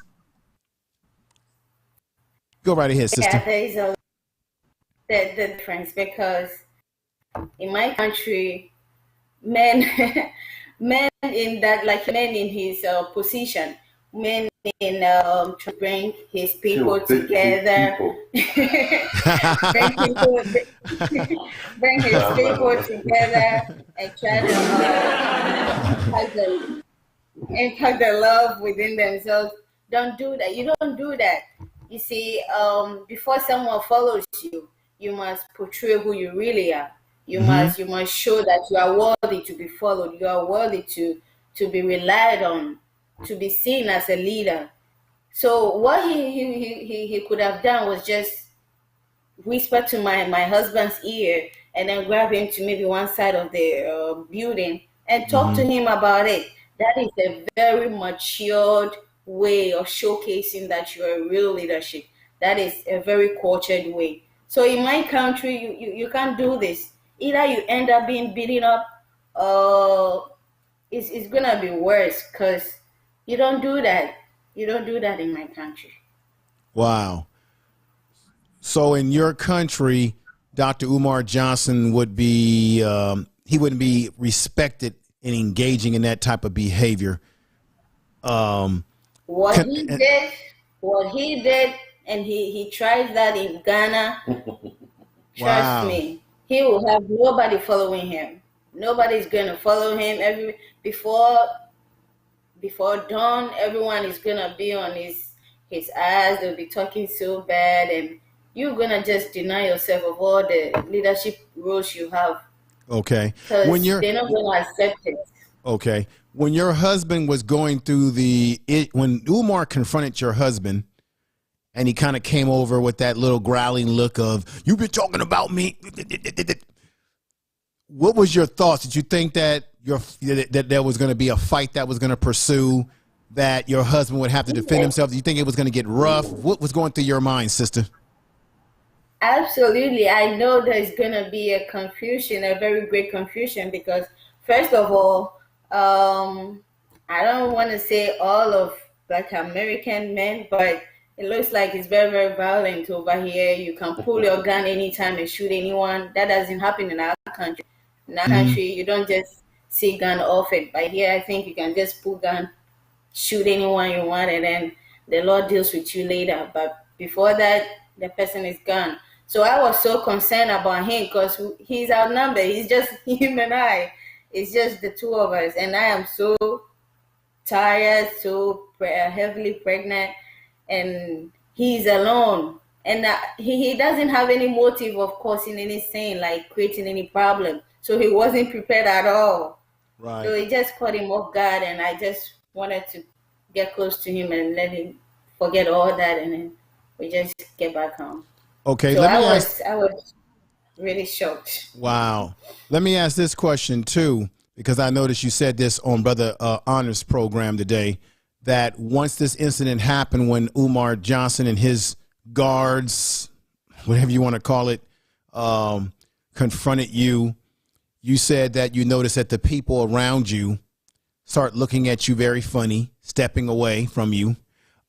Go right ahead, sister. Yeah, there is the difference because in my country, men in that, like men in his position, men in to bring his people together, bring his people together and try to impact the love within themselves. Don't do that. You don't do that. You see, before someone follows you, you must portray who you really are. You must show that you are worthy to be followed. You are worthy to be relied on, to be seen as a leader. So what he could have done was just whisper to my husband's ear and then grab him to maybe one side of the building and talk to him about it. That is a very matured way of showcasing that you are real leadership. That is a very cultured way. So in my country, you can't do this. Either you end up being beaten up, it's gonna be worse because you don't do that. You don't do that in my country. Wow. So in your country, Dr. Umar Johnson would be, he wouldn't be respected in engaging in that type of behavior. What he did, and he tried that in Ghana. Trust me, he will have nobody following him. Nobody's gonna follow him. Before dawn, everyone is gonna be on his ass. They'll be talking so bad, and you're gonna just deny yourself of all the leadership roles you have. Okay. Because they're not gonna accept it. Okay. When your husband was going through when Umar confronted your husband, and he kind of came over with that little growling look of, "You've been talking about me." What was your thoughts? Did you think that that there was going to be a fight that was going to pursue, that your husband would have to defend himself? Do you think it was going to get rough? What was going through your mind, sister? Absolutely. I know there's going to be a confusion, a very great confusion, because first of all, I don't want to say all of Black American men, but it looks like it's very, very violent over here. You can pull your gun anytime and shoot anyone. That doesn't happen in our country. In our country, you don't just see gun often. But here, I think you can just pull gun, shoot anyone you want, and then the Lord deals with you later. But before that, the person is gone. So I was so concerned about him because he's outnumbered. He's just him and I. It's just the two of us. And I am so tired, so heavily pregnant, and he's alone. And he doesn't have any motive of causing any sin, like creating any problem. So he wasn't prepared at all. Right. So it just caught him off guard, and I just wanted to get close to him and let him forget all that, and then we just get back home. Okay, so I was really shocked. Wow. Let me ask this question too, because I noticed you said this on Brother Honor's program today, that once this incident happened, when Umar Johnson and his guards, whatever you want to call it, confronted you, you said that you noticed that the people around you start looking at you very funny, stepping away from you.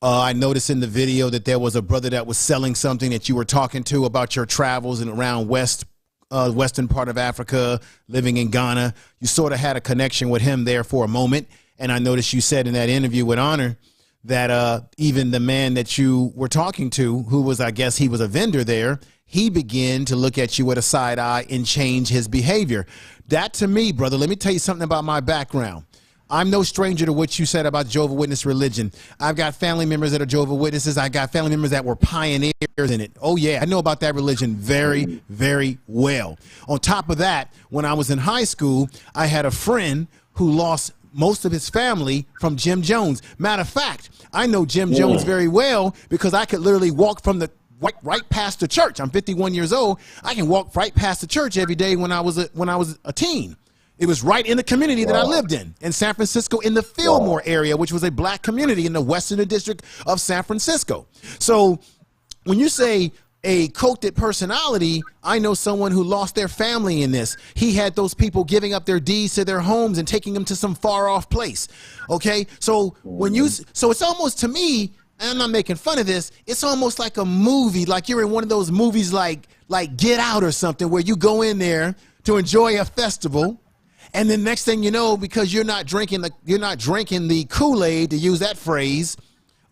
I noticed in the video that there was a brother that was selling something that you were talking to about your travels and around western part of Africa, living in Ghana. You sort of had a connection with him there for a moment. And I noticed you said in that interview with Honor that even the man that you were talking to, who was, I guess he was a vendor there, he began to look at you with a side eye and change his behavior. That to me, brother, let me tell you something about my background. I'm no stranger to what you said about Jehovah's Witness religion. I've got family members that are Jehovah's Witnesses. I got family members that were pioneers in it. Oh, yeah, I know about that religion very, very well. On top of that, when I was in high school, I had a friend who lost most of his family from Jim Jones. Matter of fact, I know Jim Jones very well because I could literally walk from the right past the church. I'm 51 years old. I can walk right past the church every day when I was a teen. It was right in the community that I lived in San Francisco, in the Fillmore area, which was a Black community in the Western District of San Francisco. So when you say a culted personality, I know someone who lost their family in this. He had those people giving up their deeds to their homes and taking them to some far off place. Okay. So so it's almost, to me, and I'm not making fun of this, it's almost like a movie, like you're in one of those movies like Get Out or something, where you go in there to enjoy a festival. And then next thing you know, because you're not drinking the Kool-Aid, to use that phrase,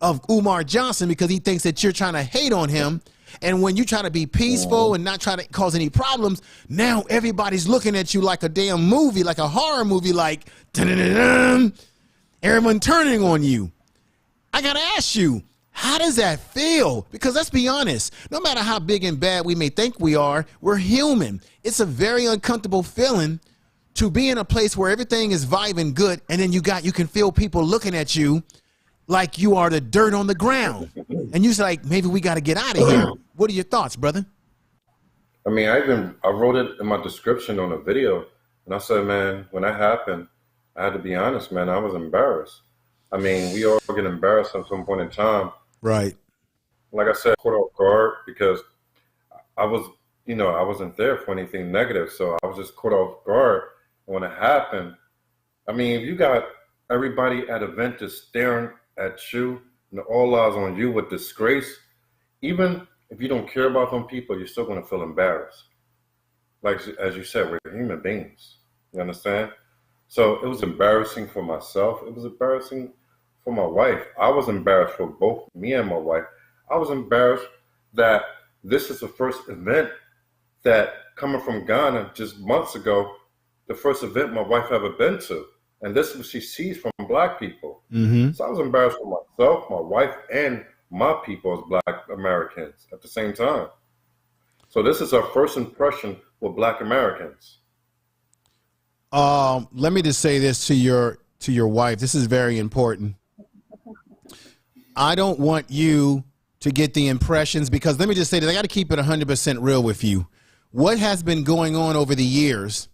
of Umar Johnson, because he thinks that you're trying to hate on him. And when you try to be peaceful and not try to cause any problems, now everybody's looking at you like a damn movie, like a horror movie, like dun-dun-dun-dun, everyone turning on you. I got to ask you, how does that feel? Because let's be honest, no matter how big and bad we may think we are, we're human. It's a very uncomfortable feeling to be in a place where everything is vibing good, and then you can feel people looking at you like you are the dirt on the ground. And you're like, maybe we got to get out of here. What are your thoughts, brother? I mean, I wrote it in my description on a video, and I said, man, when that happened, I had to be honest, man. I was embarrassed. I mean, we all get embarrassed at some point in time. Right. Like I said, caught off guard because I was, I wasn't there for anything negative, so I was just caught off guard. When it happened, I mean, you got everybody at event just staring at you, and all eyes on you with disgrace. Even if you don't care about them people, you're still going to feel embarrassed. Like, as you said, we're human beings. You understand? So it was embarrassing for myself. It was embarrassing for my wife. I was embarrassed for both me and my wife. I was embarrassed that this is the first event that, coming from Ghana just months ago, the first event my wife ever been to. And this is what she sees from Black people. Mm-hmm. So I was embarrassed for myself, my wife, and my people as Black Americans at the same time. So this is our first impression with Black Americans. Let me just say this to your wife. This is very important. I don't want you to get the impressions, because let me just say that I got to keep it 100% real with you. What has been going on over the years,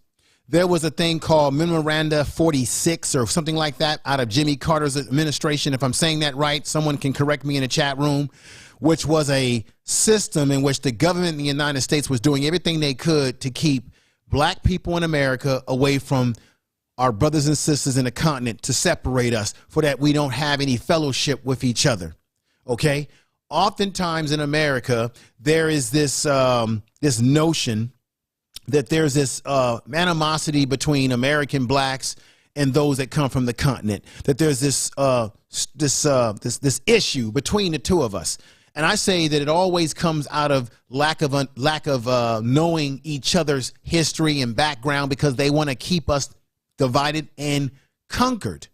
there was a thing called Memoranda 46 or something like that out of Jimmy Carter's administration. If I'm saying that right, someone can correct me in the chat room, which was a system in which the government in the United States was doing everything they could to keep Black people in America away from our brothers and sisters in the continent, to separate us, for that we don't have any fellowship with each other. Okay. Oftentimes in America, there is this this notion that there's this animosity between American Blacks and those that come from the continent, that there's this this issue between the two of us. And I say that it always comes out of lack of knowing each other's history and background, because they want to keep us divided and conquered.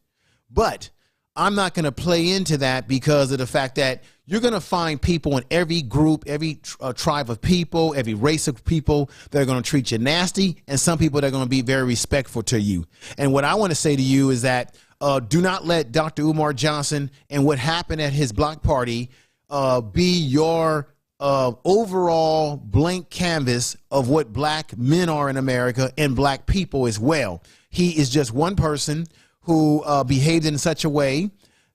But I'm not going to play into that, because of the fact that you're going to find people in every group, every tribe of people, every race of people that are going to treat you nasty, and some people that are going to be very respectful to you. And what I want to say to you is that do not let Dr. Umar Johnson and what happened at his block party be your overall blank canvas of what Black men are in America, and Black people as well. He is just one person who behaved in such a way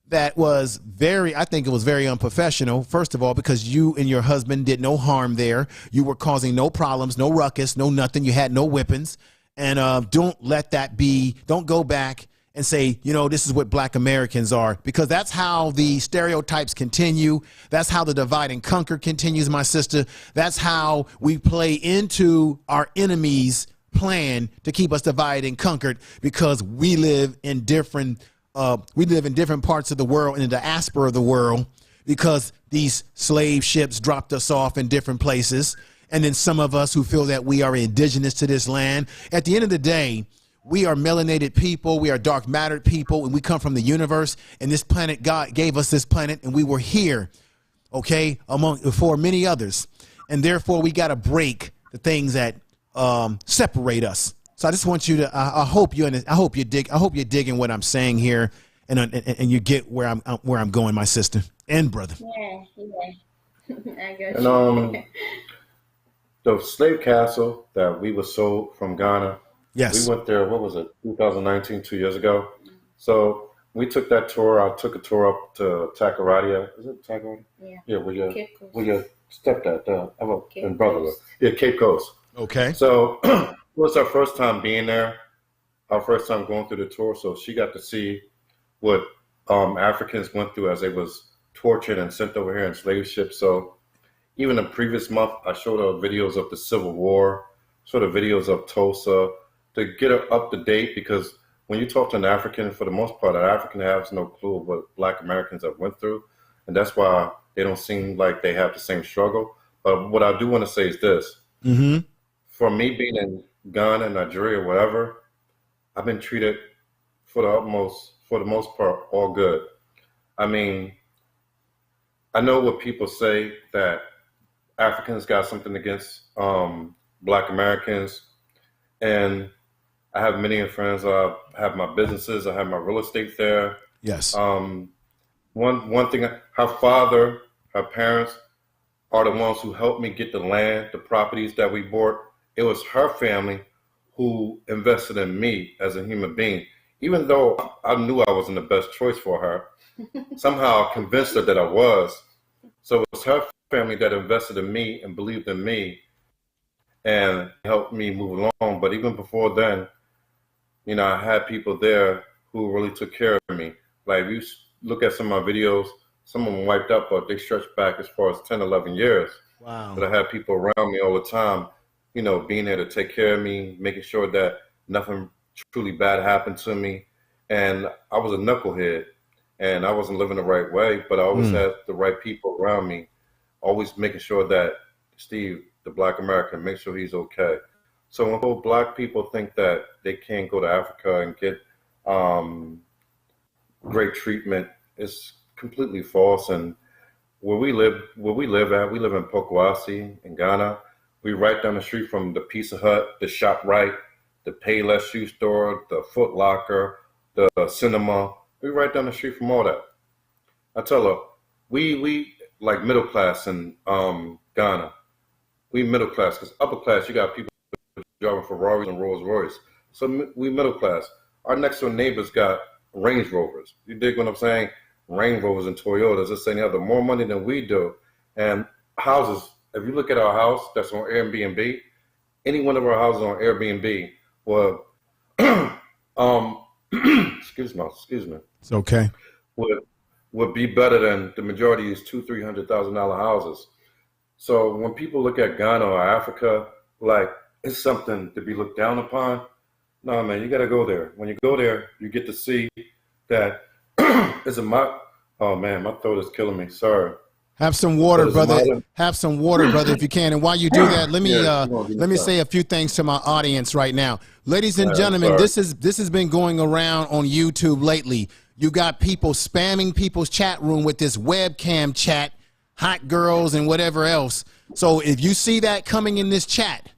that was I think it was very unprofessional. First of all, because you and your husband did no harm there. You were causing no problems, no ruckus, no nothing. You had no weapons. And don't let that be, don't go back and say, this is what Black Americans are, because that's how the stereotypes continue. That's how the divide and conquer continues, my sister. That's how we play into our enemies' plan to keep us divided and conquered, because we live in different parts of the world, in the diaspora of the world, because these slave ships dropped us off in different places. And then some of us who feel that we are indigenous to this land. At the end of the day, we are melanated people, we are dark mattered people, and we come from the universe, and this planet, God gave us this planet, and we were here, okay, for many others. And therefore we got to break the things that separate us. So I just want you to, I hope you're digging what I'm saying here, and you get where I'm going, my sister and brother. Yeah. I got And you. the slave castle that we were sold from Ghana, Yes. we went there, what was it, 2019, 2 years ago. So we took that tour. I took a tour up to Tacardia. Is it Tacardia? Yeah. Yeah, where your Cape stepdad, and brother. Coast. Yeah, Cape Coast. Okay. So it was our first time being there, our first time going through the tour. So she got to see what Africans went through as they was tortured and sent over here in slave ships. So even the previous month, I showed her videos of the Civil War, sort of videos of Tulsa, to get her up to date, because when you talk to an African, for the most part, an African has no clue of what Black Americans have went through. And that's why they don't seem like they have the same struggle. But what I do want to say is this. Mm-hmm. For me being in Ghana, Nigeria, whatever, I've been treated for the most part, all good. I mean, I know what people say, that Africans got something against Black Americans, and I have many friends. I have my businesses. I have my real estate there. Yes. One thing, her father, her parents, are the ones who helped me get the land, the properties that we bought. It was her family who invested in me as a human being. Even though I knew I wasn't the best choice for her, somehow I convinced her that I was. So it was her family that invested in me and believed in me and helped me move along. But even before then, you know, I had people there who really took care of me. Like, if you look at some of my videos, some of them wiped up, but they stretched back as far as 10, 11 years. Wow. But I had people around me all the time, you know, being there to take care of me, making sure that nothing truly bad happened to me. And I was a knucklehead, and I wasn't living the right way, but I always had the right people around me, always making sure that Steve, the Black American, make sure he's okay. So when Black people think that they can't go to Africa and get great treatment, it's completely false. And where we live at, we live in Pokwasi in Ghana. We right down the street from the Pizza Hut, the ShopRite, the Payless shoe store, the Foot Locker, the cinema. We right down the street from all that. I tell her, we like middle class in Ghana. We middle class, because upper class, you got people driving Ferraris and Rolls Royce. So we middle class. Our next door neighbors got Range Rovers. You dig what I'm saying? Range Rovers and Toyotas. It's saying they have more money than we do. And houses, if you look at our house that's on Airbnb, any one of our houses on Airbnb will, excuse me. It's okay. Would be better than the majority of these $200,000-$300,000 houses. So when people look at Ghana or Africa, like it's something to be looked down upon. No, man, you got to go there. When you go there, you get to see that oh man, my throat is killing me. Sorry. Have some water, brother. Have some water, brother, if you can. And while you do that, let me say a few things to my audience right now. Ladies and gentlemen, this has been going around on YouTube lately. You got people spamming people's chat room with this webcam chat, hot girls and whatever else. So if you see that coming in this chat,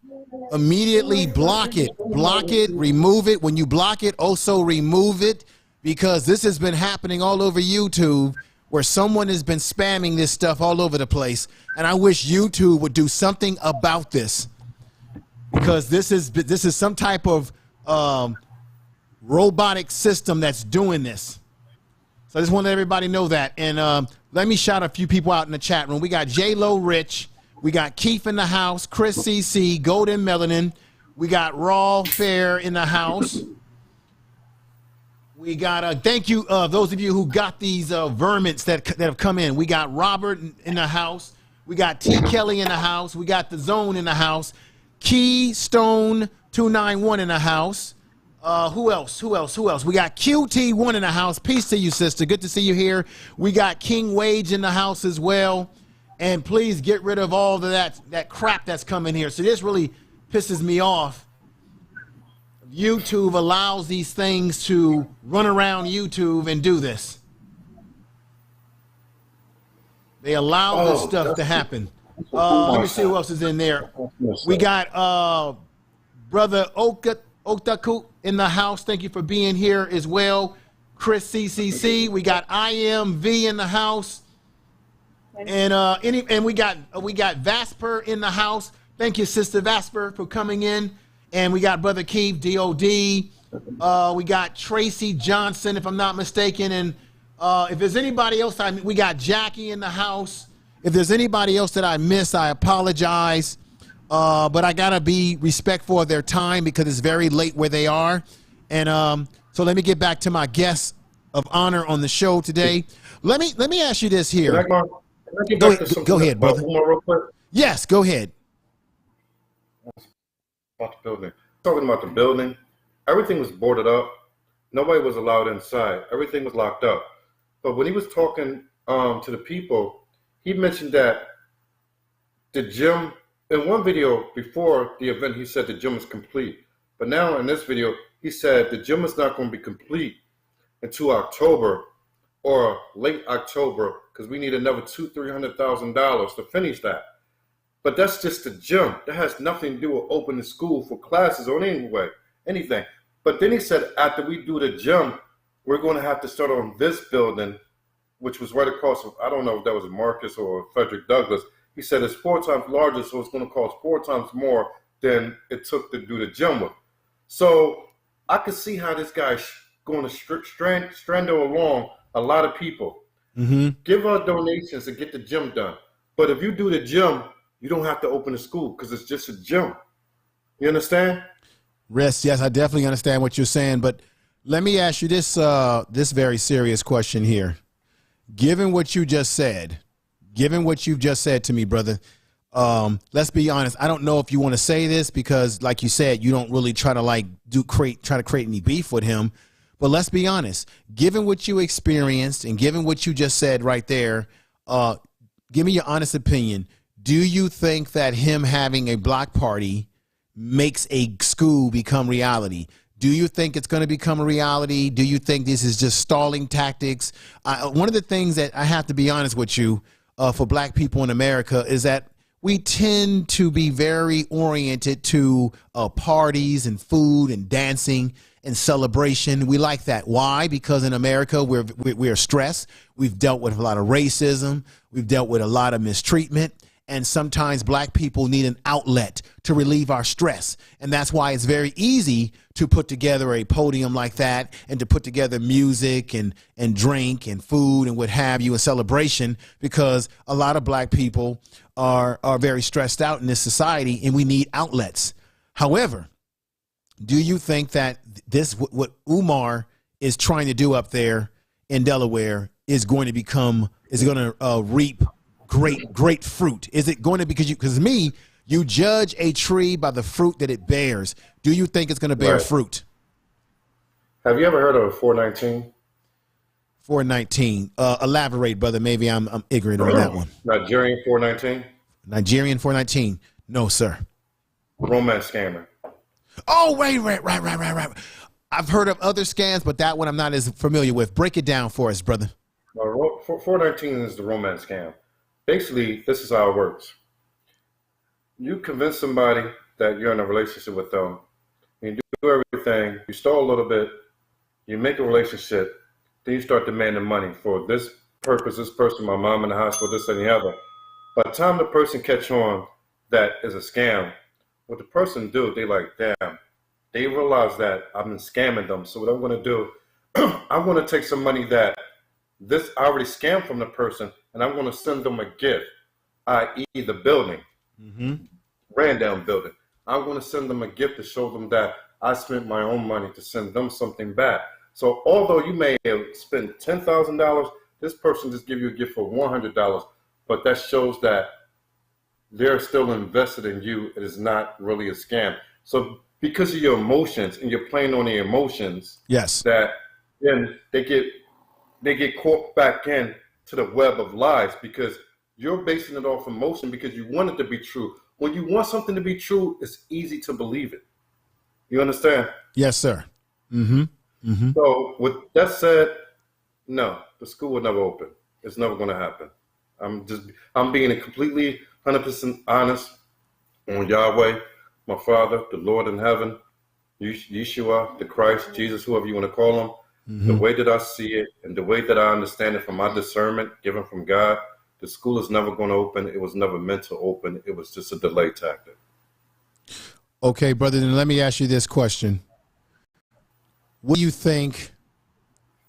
immediately block it, remove it. When you block it, also remove it, because this has been happening all over YouTube, where someone has been spamming this stuff all over the place. And I wish YouTube would do something about this, because this is some type of robotic system that's doing this. So I just want to let everybody know that. And let me shout a few people out in the chat room. We got J-Lo Rich. We got Keith in the house. Chris CC, Golden Melanin. We got Raw Fair in the house. We got thank you those of you who got these vermins that have come in. We got Robert in the house. We got T Kelly in the house. We got the Zone in the house. Keystone 291 in the house. Who else? We got QT1 in the house. Peace to you, sister. Good to see you here. We got King Wage in the house as well. And please get rid of all of that crap that's coming here. So this really pisses me off. YouTube allows these things to run around YouTube and do this. They allow this stuff to happen. Let me see who else is in there. We got Brother Otaku in the house. Thank you for being here as well. Chris CCC. We got IMV in the house. And we got Vasper in the house. Thank you, Sister Vasper, for coming in. And we got Brother Keith, DOD. We got Tracy Johnson, if I'm not mistaken. And if there's anybody else, we got Jackie in the house. If there's anybody else that I missed, I apologize. But I gotta be respectful of their time, because it's very late where they are. And so let me get back to my guests of honor on the show today. Let me ask you this here. Go ahead, brother. Real quick? Yes, go ahead. About the building. Talking about the building, everything was boarded up. Nobody was allowed inside. Everything was locked up. But when he was talking to the people, he mentioned that the gym, in one video before the event, he said the gym is complete. But now in this video, he said the gym is not going to be complete until October or late October, because we need another $200,000-$300,000 to finish that. But that's just the gym. That has nothing to do with opening school for classes or anything. But then he said, after we do the gym, we're going to have to start on this building, which was right across from, I don't know if that was Marcus or Frederick Douglass. He said it's 4 times larger, so it's going to cost 4 times more than it took to do the gym with. So I could see how this guy's going to strangle along a lot of people. Give out donations and get the gym done. But if you do the gym, you don't have to open a school because it's just a gym. You understand? Yes, I definitely understand what you're saying. But let me ask you this this very serious question here. Given what you just said, given what you've just said to me, brother, let's be honest. I don't know if you want to say this because, like you said, you don't really try to create any beef with him. But let's be honest. Given what you experienced and given what you just said right there, give me your honest opinion. Do you think that him having a block party makes a school become reality? Do you think it's going to become a reality? Do you think this is just stalling tactics? One of the things that I have to be honest with you for black people in America is that we tend to be very oriented to parties and food and dancing and celebration. We like that. Why? Because in America, we're stressed. We've dealt with a lot of racism. We've dealt with a lot of mistreatment. And sometimes black people need an outlet to relieve our stress. And that's why it's very easy to put together a podium like that and to put together music and drink and food and what have you, a celebration, because a lot of black people are very stressed out in this society and we need outlets. However, do you think that what Umar is trying to do up there in Delaware is going to reap great fruit? Is it going to, because you judge a tree by the fruit that it bears. Do you think it's going to bear fruit? Have you ever heard of 419? 419. Elaborate, brother. Maybe I'm ignorant on that one. Nigerian 419? Nigerian 419. No, sir. Romance scammer. Oh, right. I've heard of other scams, but that one I'm not as familiar with. Break it down for us, brother. 419 is the romance scam. Basically, this is how it works. You convince somebody that you're in a relationship with them. You do everything. You stall a little bit. You make a relationship. Then you start demanding money for this purpose, this person, my mom in the hospital, this and the other. By the time the person catch on that is a scam, what the person do, they like, damn, they realize that I've been scamming them. So what I'm going to do, I'm going to take some money that I already scammed from the person, and I'm going to send them a gift, i.e. the building, ran down building. I'm going to send them a gift to show them that I spent my own money to send them something back. So although you may have spent $10,000, this person just give you a gift for $100, but that shows that they're still invested in you. It is not really a scam. So because of your emotions and you're playing on the emotions, yes, that then they get caught back in to the web of lies because you're basing it off emotion because you want it to be true. When you want something to be true, it's easy to believe it. You understand? Yes, sir. So with that said, no, the school will never open. It's never going to happen. I'm being completely 100% honest on Yahweh, my Father, the Lord in heaven, Yeshua, the Christ, Jesus, whoever you want to call him. The way that I see it and the way that I understand it from my discernment given from God, the school is never going to open. It was never meant to open. It was just a delay tactic. Okay, brother, then let me ask you this question. What do you think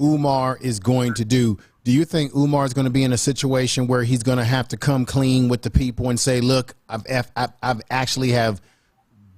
Umar is going to do? Do you think Umar is going to be in a situation where he's going to have to come clean with the people and say, look, I've actually have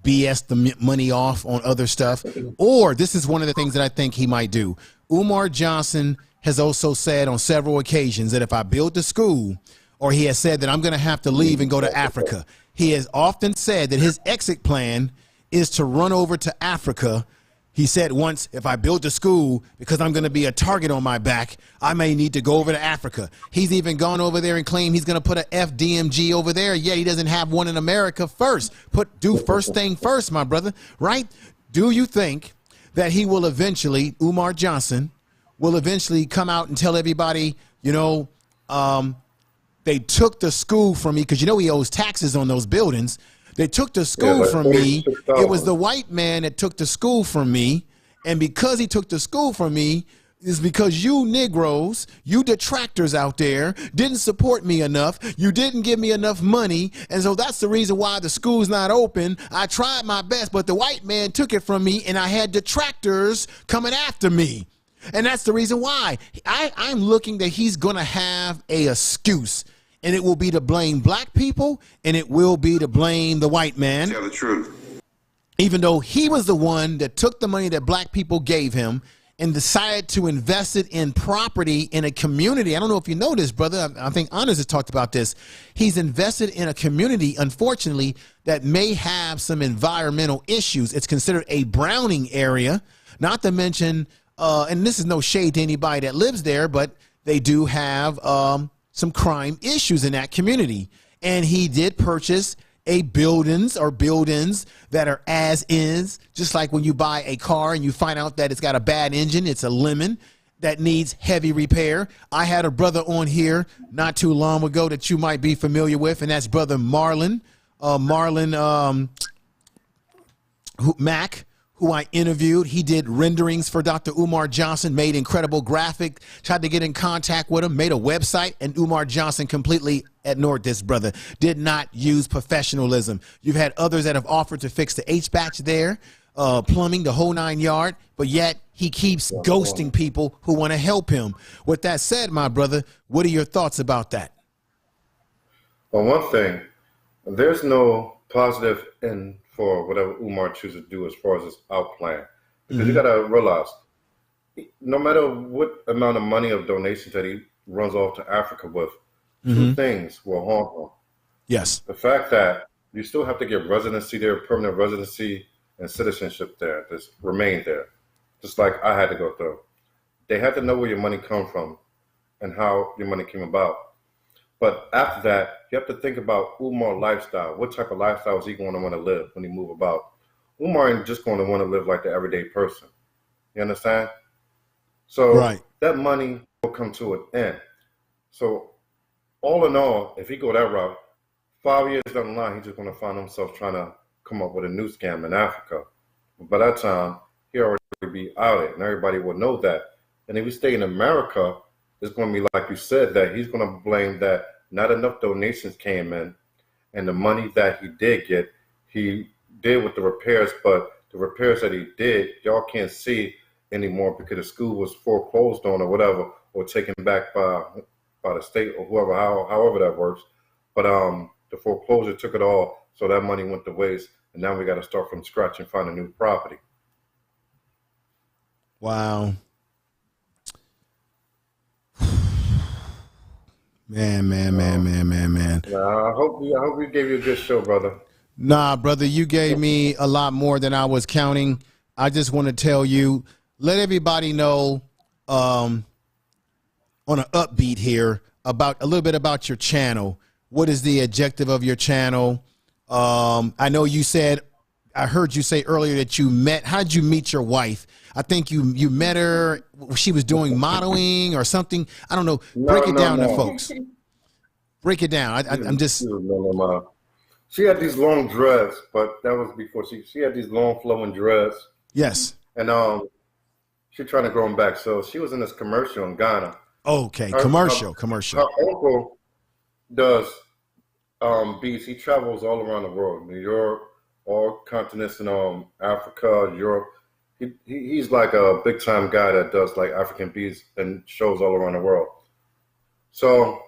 BS the money off on other stuff? Or this is one of the things that I think he might do. Umar Johnson has also said on several occasions that if I build the school, or he has said that I'm going to have to leave and go to Africa. He has often said that his exit plan is to run over to Africa. He said once, if I build a school, because I'm going to be a target on my back, I may need to go over to Africa. He's even gone over there and claimed he's going to put a FDMG over there, yet he doesn't have one in America first. Do first thing first, my brother, right? Do you think that he will eventually, Umar Johnson, will eventually come out and tell everybody, they took the school from me, because he owes taxes on those buildings. They took the school from me. It was the white man that took the school from me. And because he took the school from me, is because you Negroes, you detractors out there, didn't support me enough. You didn't give me enough money. And so that's the reason why the school's not open. I tried my best, but the white man took it from me, and I had detractors coming after me. And that's the reason why I'm looking that he's going to have a excuse, and it will be to blame black people, and it will be to blame the white man. Tell the truth. Even though he was the one that took the money that black people gave him and decided to invest it in property in a community. I don't know if you know this, brother. I think Honors has talked about this. He's invested in a community, unfortunately, that may have some environmental issues. It's considered a browning area, not to mention, and this is no shade to anybody that lives there, but they do have some crime issues in that community. And he did purchase buildings that are as is, just like when you buy a car and you find out that it's got a bad engine, it's a lemon that needs heavy repair. I had a brother on here not too long ago that you might be familiar with, and that's brother Marlon Mack, who I interviewed. He did renderings for Dr. Umar Johnson, made incredible graphic, tried to get in contact with him, made a website, and Umar Johnson completely ignored this brother, did not use professionalism. You've had others that have offered to fix the HVAC there, plumbing, the whole 9 yards, but yet he keeps ghosting people who want to help him. With that said, my brother, what are your thoughts about that? Well, one thing, there's no positive in for whatever Umar chooses to do as far as his out plan. Because you got to realize, no matter what amount of money of donations that he runs off to Africa with, two things will haunt him. Yes. The fact that you still have to get residency there, permanent residency and citizenship there, just remain there. Just like I had to go through. They had to know where your money come from and how your money came about. But after that, you have to think about Umar's lifestyle. What type of lifestyle is he going to want to live when he move about? Umar ain't just going to want to live like the everyday person. You understand? So that money will come to an end. So all in all, if he go that route, 5 years down the line, he's just going to find himself trying to come up with a new scam in Africa. But by that time, he already be out it, and everybody will know that. And if we stay in America, it's going to be like you said, that he's going to blame that not enough donations came in, and the money that he did get, he did with the repairs, but the repairs that he did, y'all can't see anymore because the school was foreclosed on or whatever, or taken back by the state or whoever, however that works. But the foreclosure took it all, so that money went to waste, and now we got to start from scratch and find a new property. Wow. Man. I hope we gave you a good show, brother. Nah, brother, you gave me a lot more than I was counting. I just want to tell you, let everybody know on an upbeat here about a little bit about your channel. What is the objective of your channel? I know you said, I heard you say earlier that how did you meet your wife? I think you met her, she was doing modeling or something. I don't know. Break it down to folks. Break it down. I'm just. She had these long dreads, but that was before she had these long flowing dreads. Yes. And she trying to grow them back. So she was in this commercial in Ghana. Okay, commercial. Her uncle does beats. He travels all around the world, New York, all continents in Africa, Europe. He's like a big time guy that does like African beats and shows all around the world. So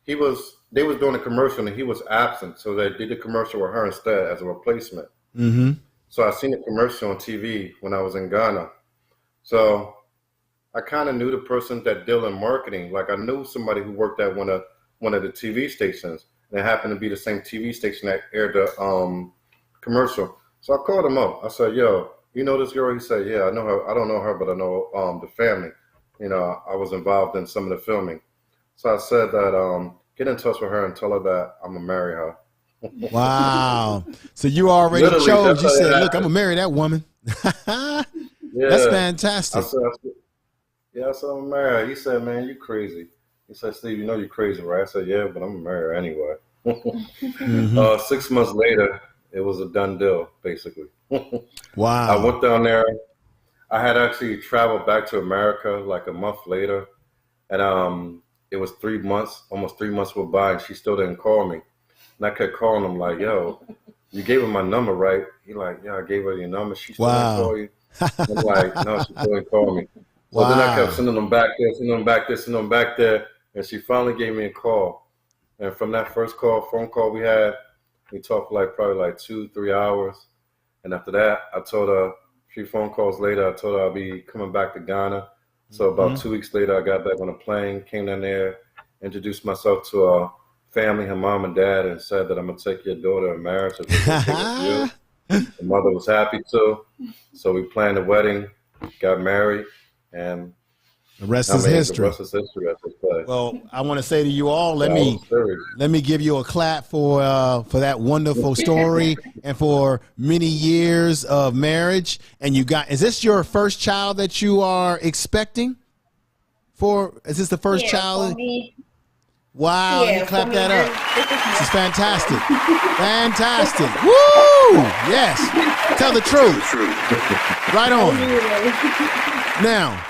they was doing a commercial and he was absent. So they did the commercial with her instead as a replacement. Mm-hmm. So I seen the commercial on TV when I was in Ghana. So I kind of knew the person that dealt in marketing. Like I knew somebody who worked at one of the TV stations. And it happened to be the same TV station that aired the commercial. So I called him up. I said, yo, you know this girl? He said, yeah, I know her. I don't know her, but I know the family. You know, I was involved in some of the filming. So I said that get in touch with her and tell her that I'm going to marry her. Wow. So you already chose. You said, look, I'm going to marry that woman. Yeah. That's fantastic. I said, I'm going to marry her. He said, man, you crazy. He said, Steve, you know you're crazy, right? I said, yeah, but I'm going to marry her anyway. Mm-hmm. 6 months later, it was a done deal, basically. Wow. I went down there. I had actually traveled back to America like a month later, and it was 3 months, almost 3 months went by, and she still didn't call me. And I kept calling him like, "Yo, you gave her my number, right?" He like, "Yeah, I gave her your number. She still didn't call you." I'm like, "No, she still didn't call me." So then I kept sending them back there, sending them back there, sending them back there, and she finally gave me a call. And from that first phone call we had, we talked like probably like 2-3 hours. And after that, I told her, a few phone calls later, I told her I'll be coming back to Ghana. So about 2 weeks later, I got back on a plane, came down there, introduced myself to a family, her mom and dad, and said that I'm going to take your daughter in marriage. The mother was happy too. So we planned the wedding, got married, and the rest is history. The rest is history, as they say. Well, I want to say to you all, let me give you a clap for that wonderful story and for many years of marriage. And is this your first child that you are expecting? Is this the first child? Wow, you clap that up. This is fantastic. Fantastic. Woo! Yes. Tell the truth. Right on. Now,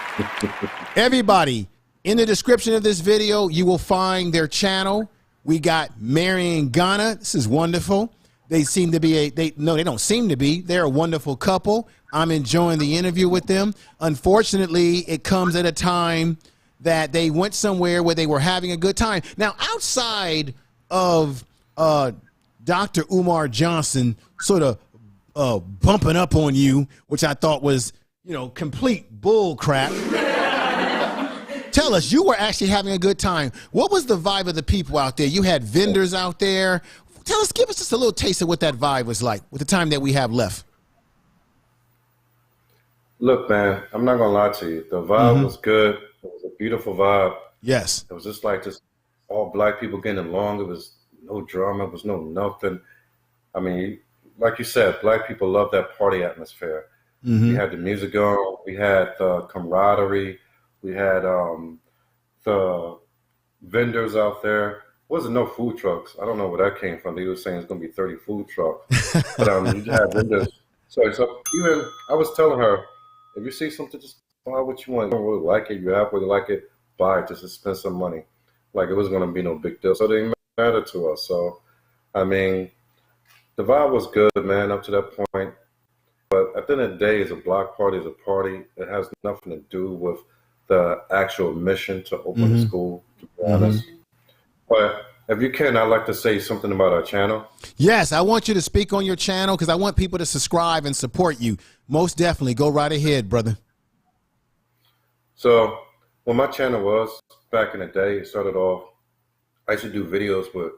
everybody, in the description of this video, you will find their channel. We got Marion Ghana. This is wonderful. They seem to be they don't seem to be. They're a wonderful couple. I'm enjoying the interview with them. Unfortunately, it comes at a time that they went somewhere where they were having a good time. Now, outside of Dr. Umar Johnson sort of bumping up on you, which I thought was, complete bull crap. Tell us, you were actually having a good time. What was the vibe of the people out there? You had vendors out there. Give us just a little taste of what that vibe was like with the time that we have left. Look, man, I'm not going to lie to you. The vibe was good. It was a beautiful vibe. Yes. It was just all black people getting along. It was no drama. It was no nothing. I mean, like you said, black people love that party atmosphere. We had the music on. We had the camaraderie. We had the vendors out there. Wasn't no food trucks. I don't know where that came from. They were saying it's going to be 30 food trucks. But you had vendors. So even I was telling her, if you see something, just buy what you want. You don't really like it. You halfway like it, buy it just to spend some money. Like it wasn't going to be no big deal. So it didn't matter to us. So, I mean, the vibe was good, man, up to that point. But at the end of the day, a block party is a party. It has nothing to do with the actual mission to open the school, to be honest. But if you can, I'd like to say something about our channel. Yes, I want you to speak on your channel because I want people to subscribe and support you. Most definitely. Go right ahead, brother. So what my channel was back in the day, it started off, I used to do videos with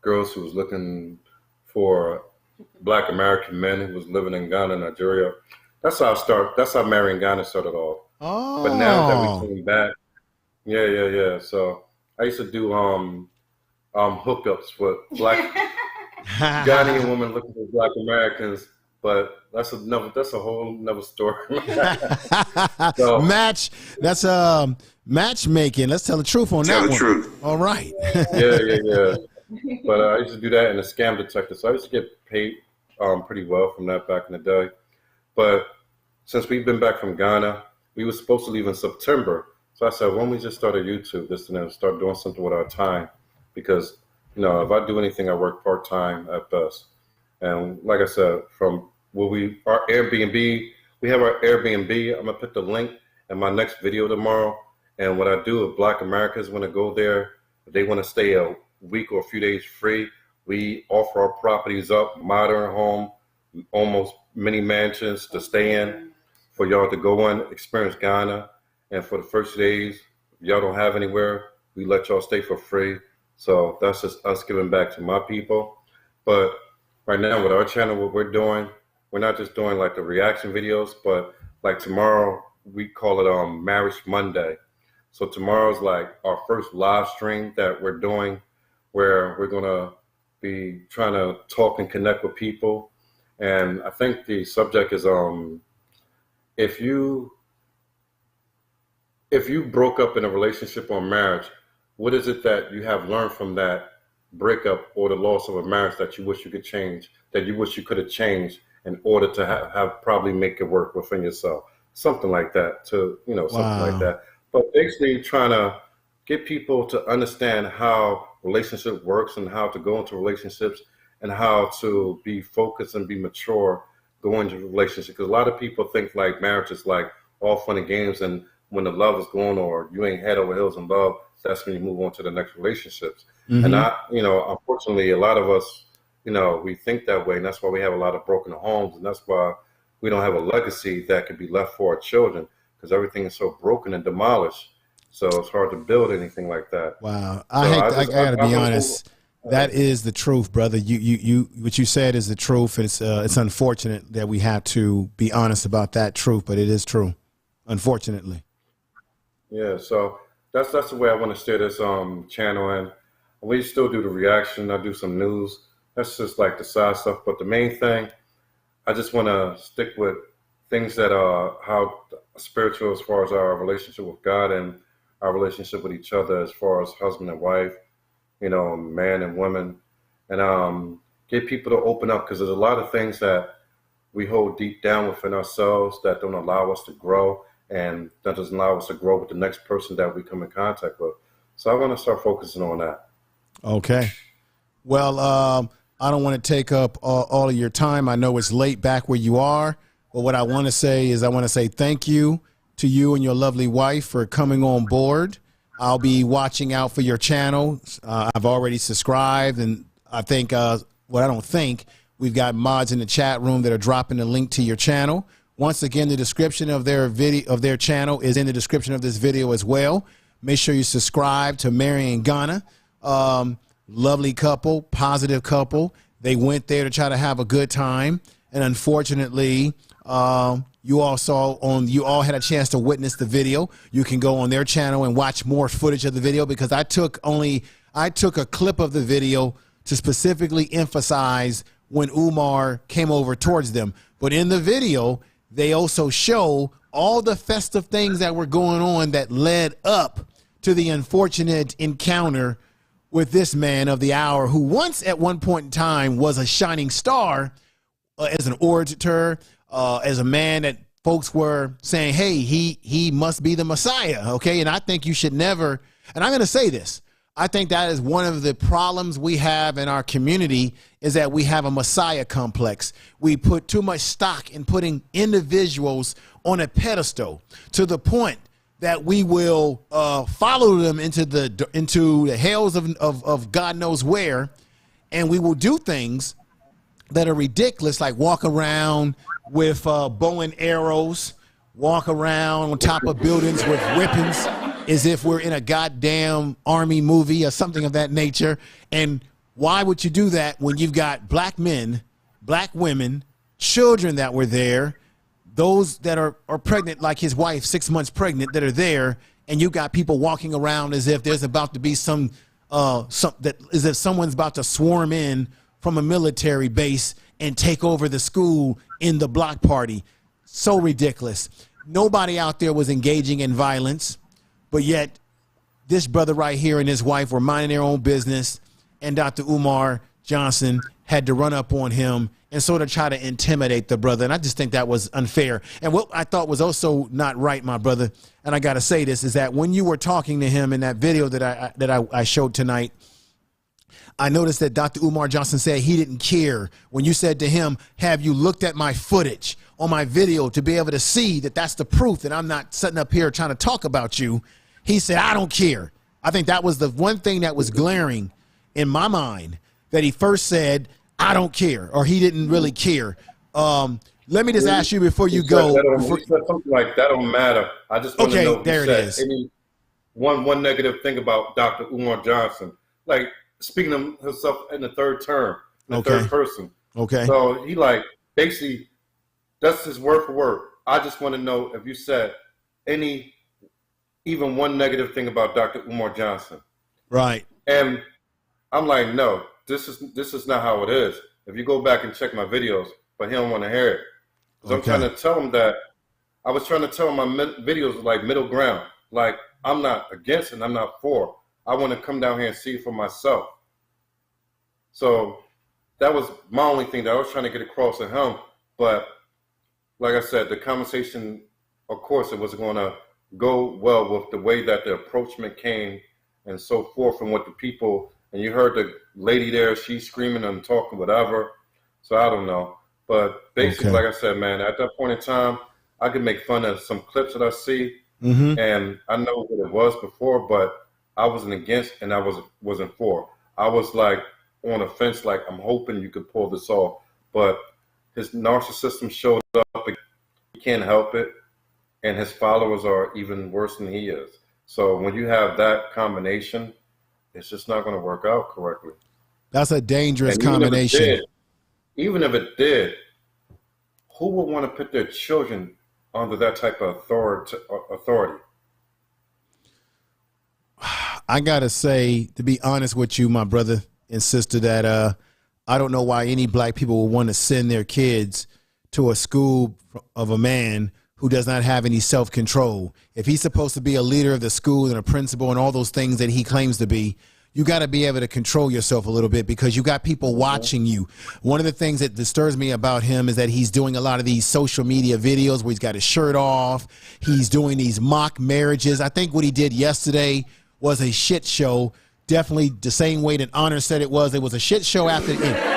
girls who was looking for Black American men who was living in Ghana, Nigeria. That's how Marion Ghana started off. Oh. But now that we came back, yeah. So I used to do hookups with Black Ghanaian women looking for Black Americans. But that's a whole nother story. So, matchmaking. Let's tell the truth on that one. Tell the truth. All right. Yeah. But I used to do that in a scam detector. So I used to get paid pretty well from that back in the day. But since we've been back from Ghana, we were supposed to leave in September. So I said, why don't we just start a YouTube, and start doing something with our time? Because, if I do anything, I work part-time at best. And like I said, from our Airbnb, we have our Airbnb. I'm going to put the link in my next video tomorrow. And what I do, if Black Americans want to go there, if they want to stay a week or a few days free, we offer our properties up, modern home, almost mini mansions to stay in for y'all to go in, experience Ghana. And for the first days, if y'all don't have anywhere, we let y'all stay for free. So that's just us giving back to my people. But right now with our channel, what we're doing, we're not just doing like the reaction videos, but like tomorrow, we call it Marriage Monday. So tomorrow's like our first live stream that we're doing where we're going to be trying to talk and connect with people. And I think the subject is if you broke up in a relationship or marriage, what is it that you have learned from that breakup or the loss of a marriage that you wish you could change, that you wish you could have changed in order to have probably make it work within yourself? something like that, something like that. But basically trying to get people to understand how relationship works and how to go into relationships and how to be focused and be mature going into relationships. Because a lot of people think like marriage is like all fun and games, and when the love is going or you ain't head over heels in love, that's when you move on to the next relationships. And unfortunately, a lot of us, we think that way, and that's why we have a lot of broken homes, and that's why we don't have a legacy that can be left for our children, because everything is so broken and demolished. So it's hard to build anything like that. Wow. I gotta be honest. That is the truth, brother. What you said is the truth. It's unfortunate that we have to be honest about that truth, but it is true, unfortunately. Yeah. So that's the way I want to steer this channel, and we still do the reaction. I do some news. That's just like the side stuff. But the main thing, I just want to stick with things that are how spiritual as far as our relationship with God and our relationship with each other as far as husband and wife, man and woman, and get people to open up, because there's a lot of things that we hold deep down within ourselves that don't allow us to grow, and that doesn't allow us to grow with the next person that we come in contact with. So I want to start focusing on that. Okay. Well, I don't want to take up all of your time. I know it's late back where you are, but what I want to say is I want to say thank you to you and your lovely wife for coming on board. I'll be watching out for your channel. I've already subscribed, and I think, we've got mods in the chat room that are dropping the link to your channel. Once again, the description of their channel is in the description of this video as well. Make sure you subscribe to Mary and Ghana. Lovely couple, positive couple. They went there to try to have a good time, and unfortunately, you all had a chance to witness the video. You can go on their channel and watch more footage of the video, because I took a clip of the video to specifically emphasize when Umar came over towards them. But in the video, they also show all the festive things that were going on that led up to the unfortunate encounter with this man of the hour, who once at one point in time was a shining star as an orator, as a man that folks were saying, hey, he must be the Messiah. Okay. And I think you should never, and I'm going to say this, I think that is one of the problems we have in our community, is that we have a Messiah complex. We put too much stock in putting individuals on a pedestal to the point that we will follow them into the hells of God knows where, and we will do things that are ridiculous, like walk around with bow and arrows, walk around on top of buildings with weapons as if we're in a goddamn army movie or something of that nature. And why would you do that when you've got black men, black women, children that were there, those that are pregnant, like his wife, 6 months pregnant, that are there, and you got people walking around as if there's about to be as if someone's about to swarm in from a military base and take over the school in the block party. So ridiculous. Nobody out there was engaging in violence, but yet this brother right here and his wife were minding their own business, and Dr. Umar Johnson had to run up on him and sort of try to intimidate the brother. And I just think that was unfair. And what I thought was also not right, my brother, and I got to say this, is that when you were talking to him in that video that I showed tonight, I noticed that Dr. Umar Johnson said he didn't care when you said to him, have you looked at my footage on my video to be able to see that that's the proof that I'm not sitting up here trying to talk about you? He said, I don't care. I think that was the one thing that was glaring in my mind, that he first said, I don't care, or he didn't really care. Let me just ask you before you go. He said something like, that don't matter. I just want to know if there you it said is. any one negative thing about Dr. Umar Johnson, like speaking of himself in the third term, in the third person. Okay. So he like basically, that's his word for word. I just want to know if you said even one negative thing about Dr. Umar Johnson. Right. And I'm like, no, this is not how it is. If you go back and check my videos, but he don't want to hear it. Because I'm trying to tell him that I was trying to tell him my videos are like middle ground. Like, I'm not against it, I'm not for. I want to come down here and see it for myself. So that was my only thing that I was trying to get across to him. But like I said, the conversation of course, it was going to go well with the way that the approachment came and so forth, and what the people, and you heard the lady there, she's screaming and talking, whatever. So I don't know. But basically, like I said, man, at that point in time, I could make fun of some clips that I see, and I know what it was before, but I wasn't against and I wasn't for. I was like on a fence, like I'm hoping you could pull this off. But his narcissism showed up. He can't help it. And his followers are even worse than he is. So when you have that combination, it's just not going to work out correctly. That's a dangerous combination. Even if it did, who would want to put their children under that type of authority? I got to say, to be honest with you, my brother and sister, that I don't know why any black people would want to send their kids to a school of a man who does not have any self-control. If he's supposed to be a leader of the school and a principal and all those things that he claims to be, you got to be able to control yourself a little bit because you got people watching you. One of the things that disturbs me about him is that he's doing a lot of these social media videos where he's got his shirt off. He's doing these mock marriages. I think what he did yesterday was a shit show. Definitely the same way that Honor said it was. It was a shit show after the end.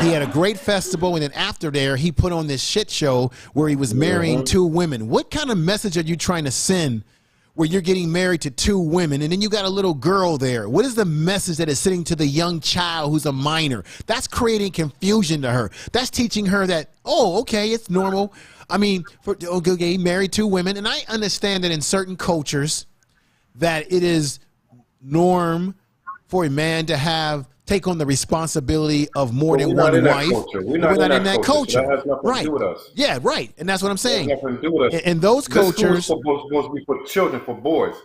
He had a great festival, and then after there, he put on this shit show where he was marrying 2 women. What kind of message are you trying to send where you're getting married to 2 women, and then you got a little girl there? What is the message that is sitting to the young child who's a minor? That's creating confusion to her. That's teaching her that, oh, okay, it's normal. I mean, he married 2 women, and I understand that in certain cultures that it is norm for a man to take on the responsibility of more than one wife. We're not in that culture. So that has nothing to do with us. Yeah, right. And that's what I'm saying. Nothing to do with us. In those cultures, supposed to be for children, for boys.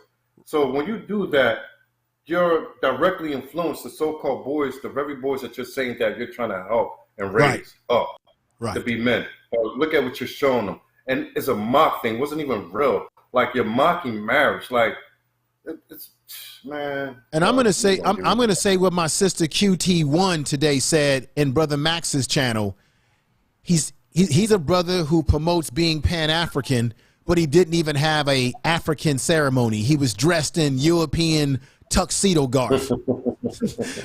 So when you do that, you're directly influenced the so-called boys, the very boys that you're saying that you're trying to help and raise up to be men. Look at what you're showing them. And it's a mock thing. It wasn't even real. Like, you're mocking marriage. Like, it's, man. And I'm gonna say what my sister QT1 today said in Brother Max's channel. He's a brother who promotes being Pan-African, but he didn't even have a African ceremony. He was dressed in European tuxedo garb.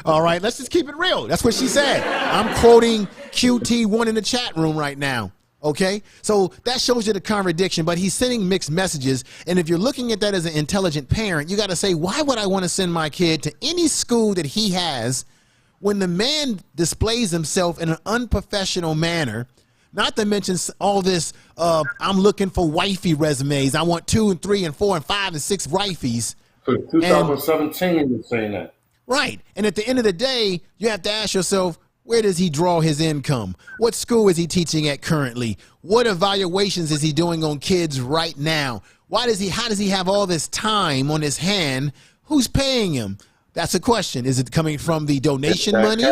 All right, let's just keep it real. That's what she said. I'm quoting QT1 in the chat room right now. Okay, so that shows you the contradiction, but he's sending mixed messages. And if you're looking at that as an intelligent parent, you got to say, why would I want to send my kid to any school that he has when the man displays himself in an unprofessional manner? Not to mention all this, I'm looking for wifey resumes. I want 2 and 3 and 4 and 5 and 6 wifeys. So 2017, you're saying that. Right. And at the end of the day, you have to ask yourself, where does he draw his income? What school is he teaching at currently? What evaluations is he doing on kids right now? How does he have all this time on his hand? Who's paying him? That's a question. Is it coming from the donation money?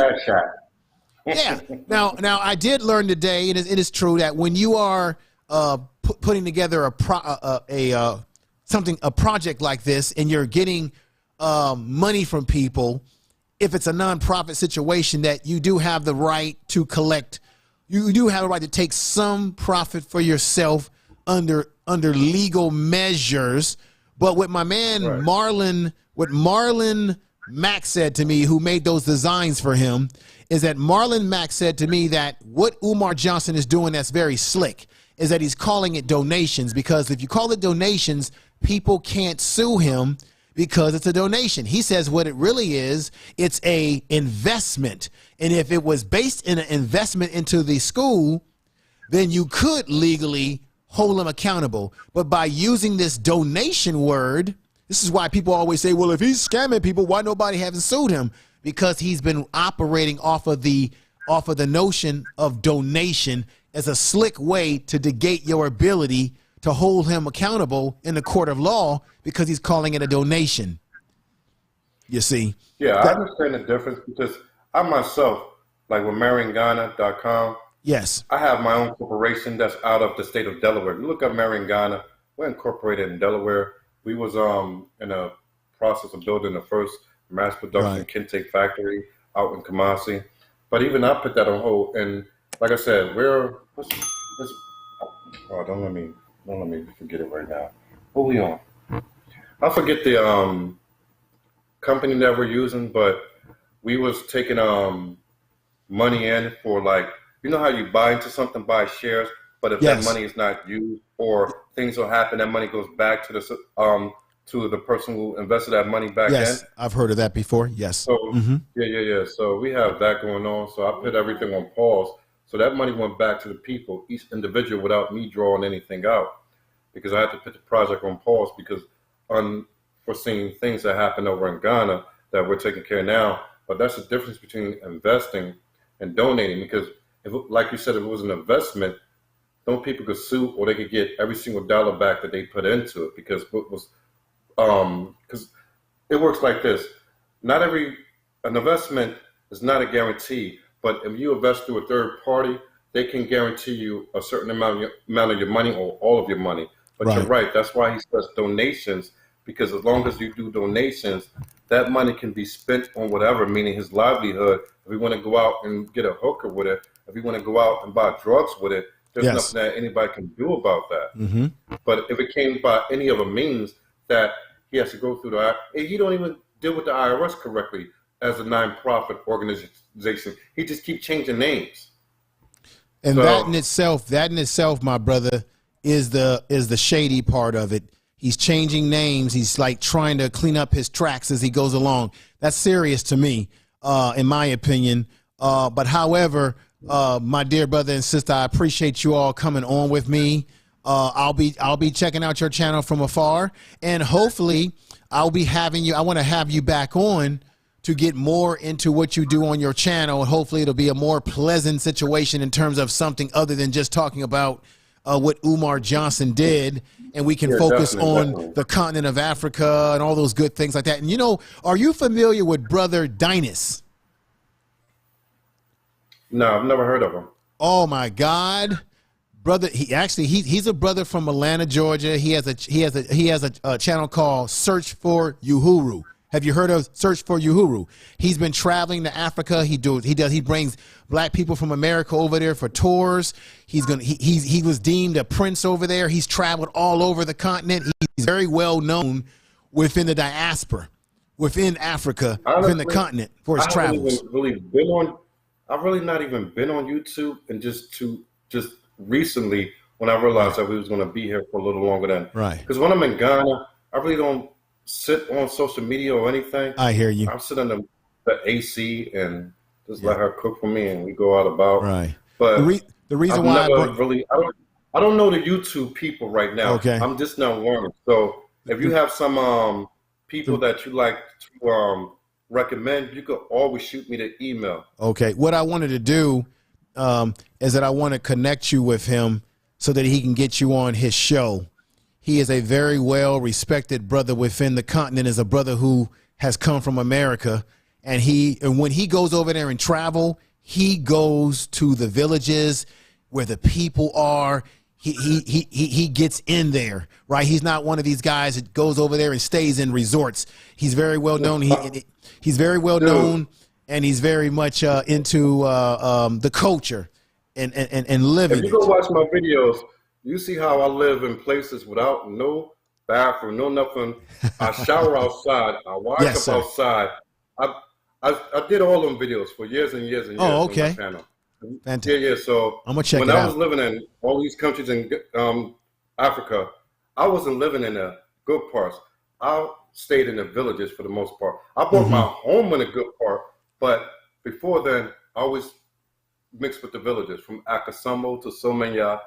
Yeah. Now I did learn today, and it is true that when you are putting together a project like this, and you're getting money from people, if it's a nonprofit situation, that you do have the right to collect, you do have the right to take some profit for yourself under legal measures. But what my man Marlon Mack said to me, who made those designs for him, is that Marlon Mack said to me that what Umar Johnson is doing that's very slick is that he's calling it donations, because if you call it donations, people can't sue him because it's a donation. He says what it really is, it's a investment. And if it was based in an investment into the school, then you could legally hold him accountable. But by using this donation word, this is why people always say, well, if he's scamming people, why nobody hasn't sued him? Because he's been operating off of the notion of donation as a slick way to negate your ability to hold him accountable in the court of law, because he's calling it a donation. You see? Yeah, I understand the difference, because I myself, like with MarryInGhana.com, yes, I have my own corporation that's out of the state of Delaware. You look up Marry in Ghana, we're incorporated in Delaware. We was in a process of building the first mass production Kente factory out in Kumasi. But even I put that on hold. And like I said, don't let me Don't let me forget it right now. What we on? I forget the company that we're using, but we was taking money in for, like, you know how you buy into something, buy shares, but if that money is not used or things will happen, that money goes back to the person who invested that money back in. Yes, I've heard of that before. Yes. So yeah. So we have that going on. So I put everything on pause. So that money went back to the people, each individual, without me drawing anything out, because I had to put the project on pause because unforeseen things that happen over in Ghana that we're taking care of now. But that's the difference between investing and donating, because like you said, if it was an investment, then people could sue or they could get every single dollar back that they put into it, because it was because it works like this. An investment is not a guarantee, but if you invest through a third party, they can guarantee you a certain amount of your money or all of your money. But You're right. That's why he says donations, because as long as you do donations, that money can be spent on whatever, meaning his livelihood. If we want to go out and get a hooker with it, if we want to go out and buy drugs with it, there's nothing that anybody can do about that. But if it came by any other means that he has to go through he don't even deal with the IRS correctly as a non-profit organization. He just keeps changing names. And that in itself, my brother, is the shady part of it. He's changing names. He's like trying to clean up his tracks as he goes along. That's serious to me, in my opinion. But however, my dear brother and sister, I appreciate you all coming on with me. I'll be checking out your channel from afar, and hopefully I'll be having you. I want to have you back on to get more into what you do on your channel. Hopefully it'll be a more pleasant situation in terms of something other than just talking about what Umar Johnson did, and we can focus on the continent of Africa and all those good things like that. And, you know, are you familiar with Brother Dinas? No, I've never heard of him. Oh my God, brother! He's a brother from Atlanta, Georgia. He has a channel called Search for Uhuru. Have you heard of Search for Uhuru? He's been traveling to Africa. He brings black people from America over there for tours. He was deemed a prince over there. He's traveled all over the continent. He's very well known within the diaspora, within Africa, within the continent for his travels. I've really not even been on YouTube, and just recently when I realized that we was going to be here for a little longer than because when I'm in Ghana, I really don't sit on social media or anything. I hear you. I'm sitting in the AC and just let her cook for me, and we go out about. Right. But the reason why I don't know the YouTube people right now. Okay. I'm just now learning. So if you have some people that you like to recommend, you could always shoot me the email. Okay. What I wanted to do is that I want to connect you with him so that he can get you on his show. He is a very well respected brother within the continent, is a brother who has come from America. And when he goes over there and travel, he goes to the villages where the people are. He gets in there, right? He's not one of these guys that goes over there and stays in resorts. He's very well known. He's very well known, and he's very much into the culture and living. If you go watch my videos, you see how I live in places without no bathroom, no nothing. I shower outside. I wash up outside. I did all them videos for years and years and years. Oh, okay. On my channel. Fantastic. Yeah. So I'm gonna check it out. When I was living in all these countries in Africa, I wasn't living in the good parts. I stayed in the villages for the most part. I bought my home in a good part, but before then, I always mixed with the villages, from Akasumbo to Somenya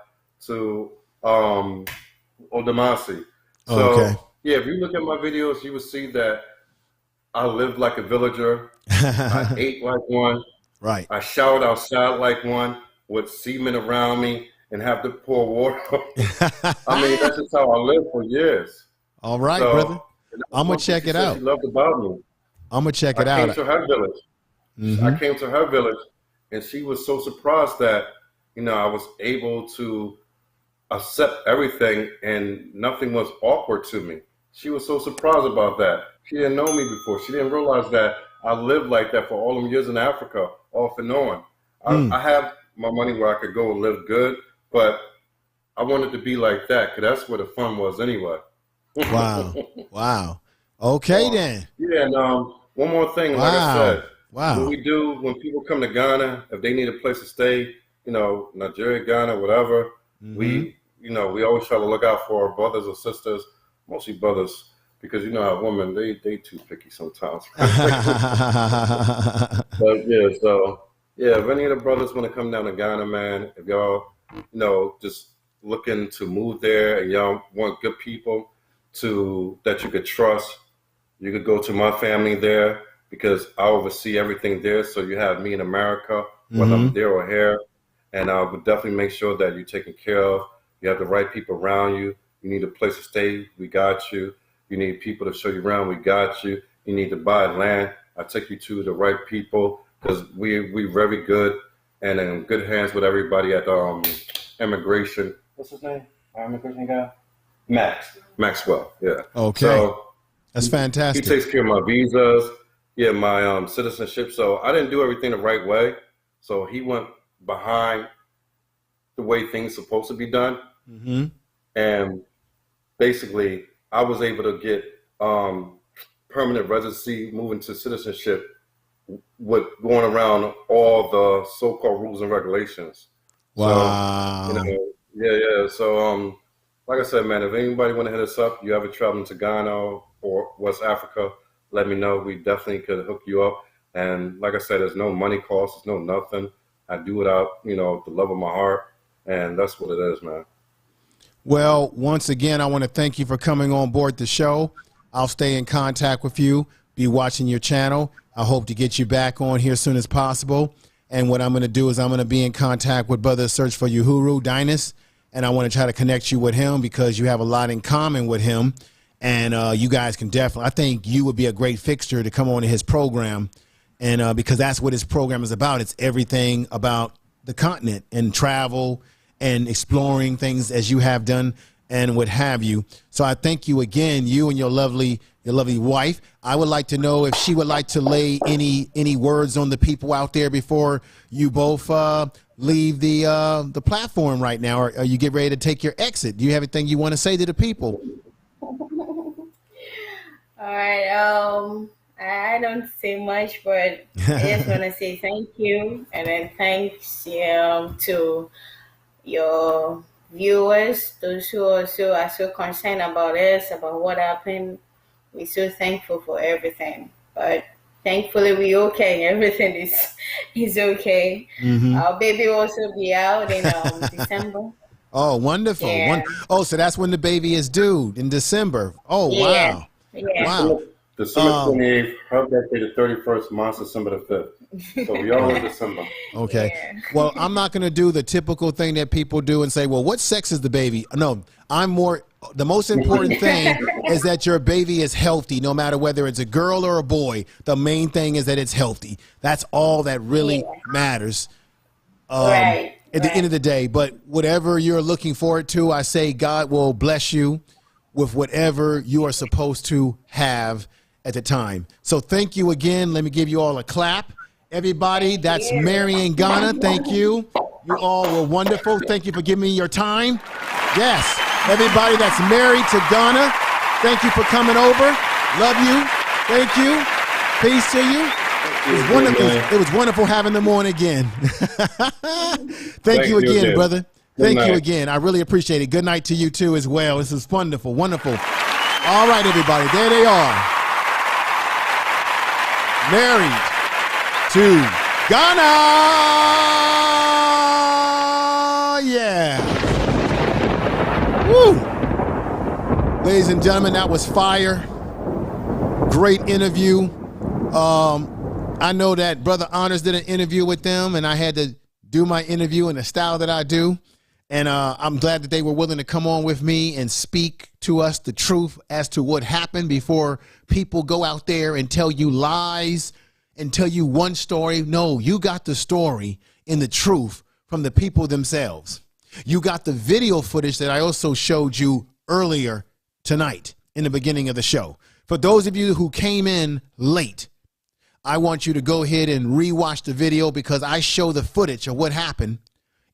to Odamasi. So yeah, if you look at my videos, you will see that I lived like a villager. I ate like one. Right. I showered outside like one with semen around me and have to pour water. I mean, that's just how I lived for years. All right, brother. I'm going to check it out. She loved about me. I'm going to check it out. I came to her village. I came to her village, and she was so surprised that, you know, I was able to accept everything and nothing was awkward to me. She was so surprised about that. She didn't know me before. She didn't realize that I lived like that for all them years in Africa, off and on. I have my money where I could go and live good, but I wanted to be like that because that's where the fun was anyway. Wow. Wow. Okay, then. Yeah, and one more thing, Wow. like I said, wow. What we do when people come to Ghana, if they need a place to stay, you know, Nigeria, Ghana, whatever, we always try to look out for our brothers or sisters, mostly brothers, because you know how women, they too picky sometimes. But yeah, so yeah, if any of the brothers want to come down to Ghana, man, if y'all, you know, just looking to move there and y'all want good people that you could trust, you could go to my family there because I oversee everything there. So you have me in America, whether I'm there or here, and I would definitely make sure that you're taken care of. You have the right people around you. You need a place to stay, we got you. You need people to show you around, we got you. You need to buy land, I take you to the right people because we're very good and in good hands with everybody at immigration. What's his name? Our immigration guy? Maxwell, yeah. Okay. So that's fantastic. He takes care of my visas, my citizenship. So I didn't do everything the right way. So he went behind the way things supposed to be done. And basically, I was able to get permanent residency, moving to citizenship with going around all the so-called rules and regulations. Wow. So, you know, yeah. So, like I said, man, if anybody want to hit us up, you ever traveling to Ghana or West Africa, let me know. We definitely could hook you up. And like I said, there's no money cost, there's no nothing. I do it out, you know, the love of my heart. And that's what it is, man. Well, once again, I want to thank you for coming on board the show. I'll stay in contact with you, be watching your channel. I hope to get you back on here as soon as possible. And what I'm going to do is I'm going to be in contact with Brother Search for Uhuru, Dinas, and I want to try to connect you with him because you have a lot in common with him. And you guys can definitely, I think you would be a great fixture to come on to his program. And because that's what his program is about. It's everything about the continent and travel and exploring things as you have done and what have you. So I thank you again, you and your lovely wife. I would like to know if she would like to lay any words on the people out there before you both leave the platform right now, or you get ready to take your exit. Do you have anything you want to say to the people? All right. I don't say much, but I just want to say thank you, and then thanks to your viewers, those who also are so concerned about us, about what happened. We're so thankful for everything, but thankfully we're okay. Everything is okay. Our baby will also be out in December. Oh, wonderful. Yeah. So that's when the baby is due, in December. Oh, Yeah. wow. Yeah. Wow. December 28th, her birthday the 31st, mine's December the 5th. So we all in December. Okay. Yeah. Well, I'm not going to do the typical thing that people do and say, well, what sex is the baby? No, the most important thing is that your baby is healthy, no matter whether it's a girl or a boy. The main thing is that it's healthy. That's all that really matters at the end of the day. But whatever you're looking forward to, I say God will bless you with whatever you are supposed to have at the time. So thank you again. Let me give you all a clap. Everybody, that's Mary in Ghana. Thank you. You all were wonderful. Thank you for giving me your time. Yes. Everybody that's married to Ghana, thank you for coming over. Love you. Thank you. Peace to you. It was wonderful having them on again. Thank you again, brother. Thank you again. I really appreciate it. Good night to you too as well. This is wonderful. Wonderful. All right, everybody. There they are. Married to Ghana. Yeah. Woo. Ladies and gentlemen, that was fire. Great interview. I know that Brother Honors did an interview with them, and I had to do my interview in the style that I do. And I'm glad that they were willing to come on with me and speak to us the truth as to what happened before people go out there and tell you lies and tell you one story. No, you got the story and the truth from the people themselves. You got the video footage that I also showed you earlier tonight in the beginning of the show. For those of you who came in late, I want you to go ahead and rewatch the video because I show the footage of what happened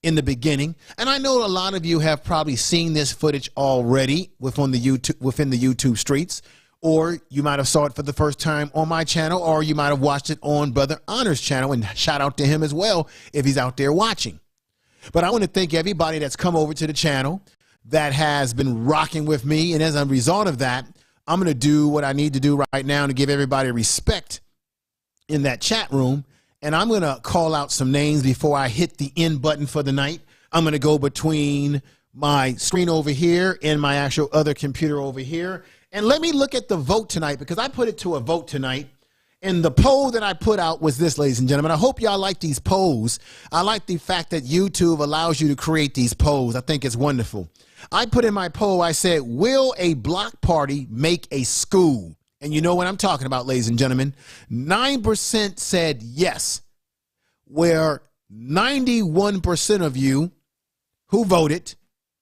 in the beginning. And I know a lot of you have probably seen this footage already within the YouTube streets, or you might have saw it for the first time on my channel, or you might have watched it on Brother Honor's channel, and shout out to him as well if he's out there watching. But I want to thank everybody that's come over to the channel that has been rocking with me. And as a result of that, I'm going to do what I need to do right now to give everybody respect in that chat room. And I'm going to call out some names before I hit the end button for the night. I'm going to go between my screen over here and my actual other computer over here. And let me look at the vote tonight, because I put it to a vote tonight. And the poll that I put out was this, ladies and gentlemen. I hope y'all like these polls. I like the fact that YouTube allows you to create these polls. I think it's wonderful. I put in my poll, I said, will a block party make a school? And you know what I'm talking about, ladies and gentlemen. 9% said yes, where 91% of you who voted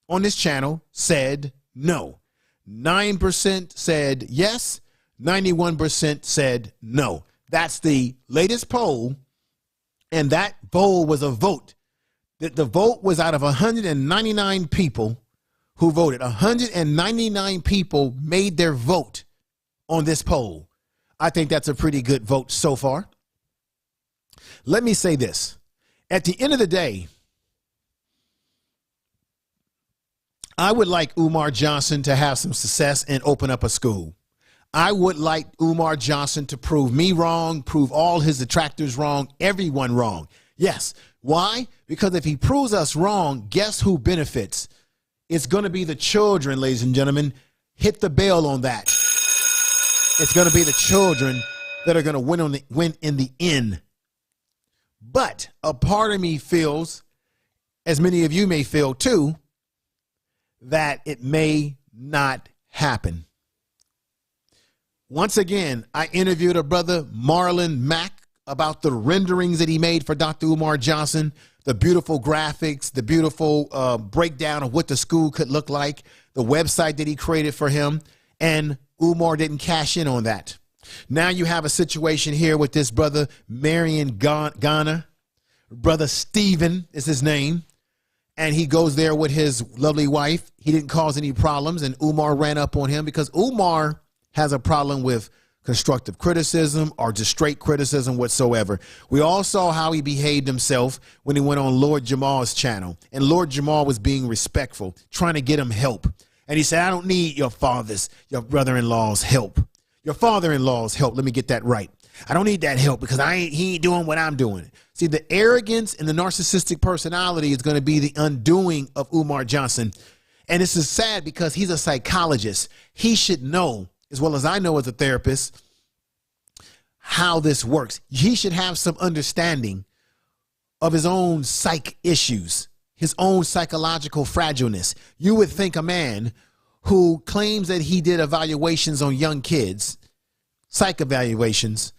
on this channel said no. 9% said yes. 91% said no. That's the latest poll, and that poll was a vote. The vote was out of 199 people who voted. 199 people made their vote on this poll. I think that's a pretty good vote so far. Let me say this. At the end of the day, I would like Umar Johnson to have some success and open up a school. I would like Umar Johnson to prove me wrong, prove all his detractors wrong, everyone wrong. Yes. Why? Because if he proves us wrong, guess who benefits? It's going to be the children, ladies and gentlemen. Hit the bell on that. It's going to be the children that are going to win in the end. But a part of me feels, as many of you may feel too, that it may not happen. Once again, I interviewed a brother, Marlon Mack, about the renderings that he made for Dr. Umar Johnson, the beautiful graphics, the beautiful breakdown of what the school could look like, the website that he created for him, and Umar didn't cash in on that. Now you have a situation here with this brother, Marion Ghana. Brother Stephen is his name, and he goes there with his lovely wife. He didn't cause any problems, and Umar ran up on him because Umar has a problem with constructive criticism or just straight criticism whatsoever. We all saw how he behaved himself when he went on Lord Jamal's channel, and Lord Jamal was being respectful, trying to get him help. And he said, I don't need your brother-in-law's help. Your father-in-law's help. Let me get that right. I don't need that help because he ain't doing what I'm doing. See, the arrogance and the narcissistic personality is going to be the undoing of Umar Johnson. And this is sad because he's a psychologist. He should know, as well as I know as a therapist, how this works. He should have some understanding of his own psych issues, his own psychological fragileness. You would think a man who claims that he did evaluations on young kids, psych evaluations,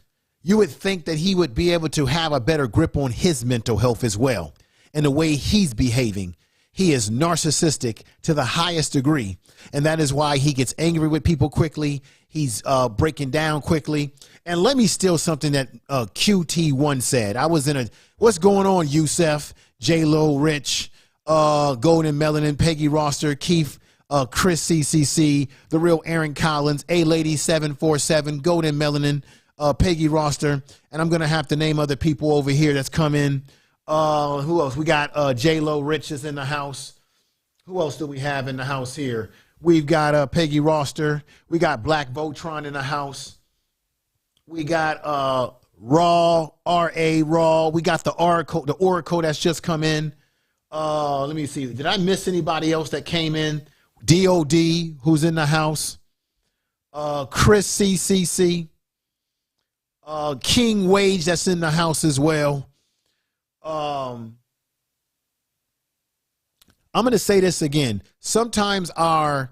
you would think that he would be able to have a better grip on his mental health as well and the way he's behaving. He is narcissistic to the highest degree, and that is why he gets angry with people quickly. He's breaking down quickly. And let me steal something that QT1 said. I was in a, what's going on, Yusef, J-Lo, Rich, Golden Melanin, Peggy Roster, Keith, Chris CCC, The Real Aaron Collins, A-Lady 747, Golden Melanin, Peggy Roster, and I'm going to have to name other people over here that's come in. Who else? We got J-Lo Rich is in the house. Who else do we have in the house here? We've got Peggy Roster. We got Black Voltron in the house. We got Raw, R.A. Raw. We got the Oracle that's just come in. Let me see. Did I miss anybody else that came in? D.O.D. who's in the house. Chris CCC. King Wage that's in the house as well. I'm going to say this again. Sometimes our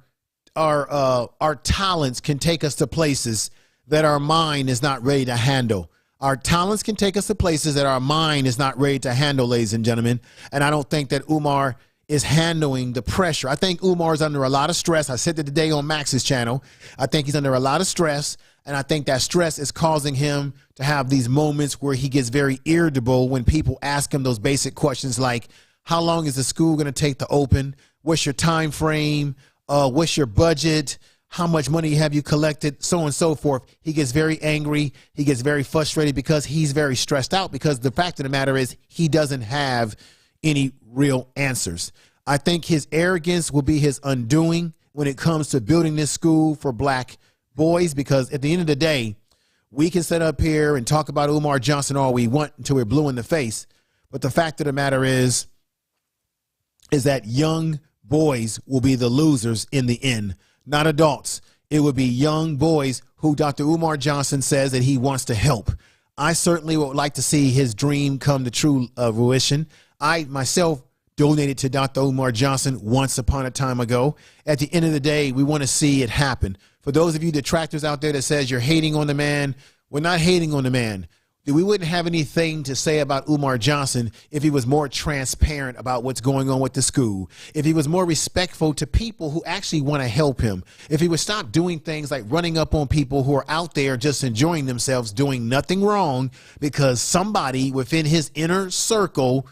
talents can take us to places that our mind is not ready to handle. Our talents can take us to places that our mind is not ready to handle, ladies and gentlemen. And I don't think that Umar is handling the pressure. I think Umar is under a lot of stress. I said that today on Max's channel. I think he's under a lot of stress. And I think that stress is causing him to have these moments where he gets very irritable when people ask him those basic questions like, How long is the school going to take to open? What's your time frame? What's your budget? How much money have you collected? So on and so forth. He gets very angry. He gets very frustrated because he's very stressed out, because the fact of the matter is he doesn't have any real answers. I think his arrogance will be his undoing when it comes to building this school for black boys, because at the end of the day, we can sit up here and talk about Umar Johnson all we want until we're blue in the face. But the fact of the matter is that young boys will be the losers in the end, not adults. It would be young boys who Dr. Umar Johnson says that he wants to help. I certainly would like to see his dream come to true fruition. I myself donated to Dr. Umar Johnson once upon a time ago. At the end of the day, we want to see it happen. For those of you detractors out there that says you're hating on the man, we're not hating on the man. We wouldn't have anything to say about Umar Johnson if he was more transparent about what's going on with the school, if he was more respectful to people who actually want to help him, if he would stop doing things like running up on people who are out there just enjoying themselves, doing nothing wrong, because somebody within his inner circle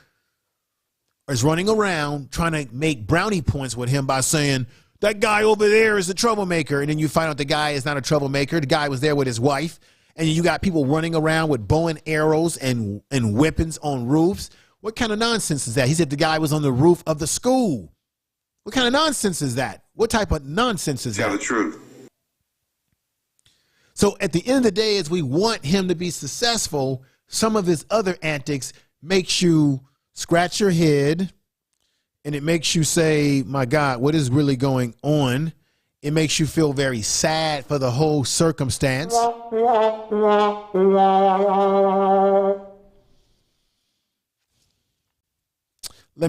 is running around trying to make brownie points with him by saying, that guy over there is a troublemaker. And then you find out the guy is not a troublemaker. The guy was there with his wife. And you got people running around with bow and arrows and weapons on roofs. What kind of nonsense is that? He said the guy was on the roof of the school. What kind of nonsense is that? What type of nonsense is that? Tell the truth. So at the end of the day, as we want him to be successful, some of his other antics makes you scratch your head, and it makes you say, my God, what is really going on? It makes you feel very sad for the whole circumstance. Let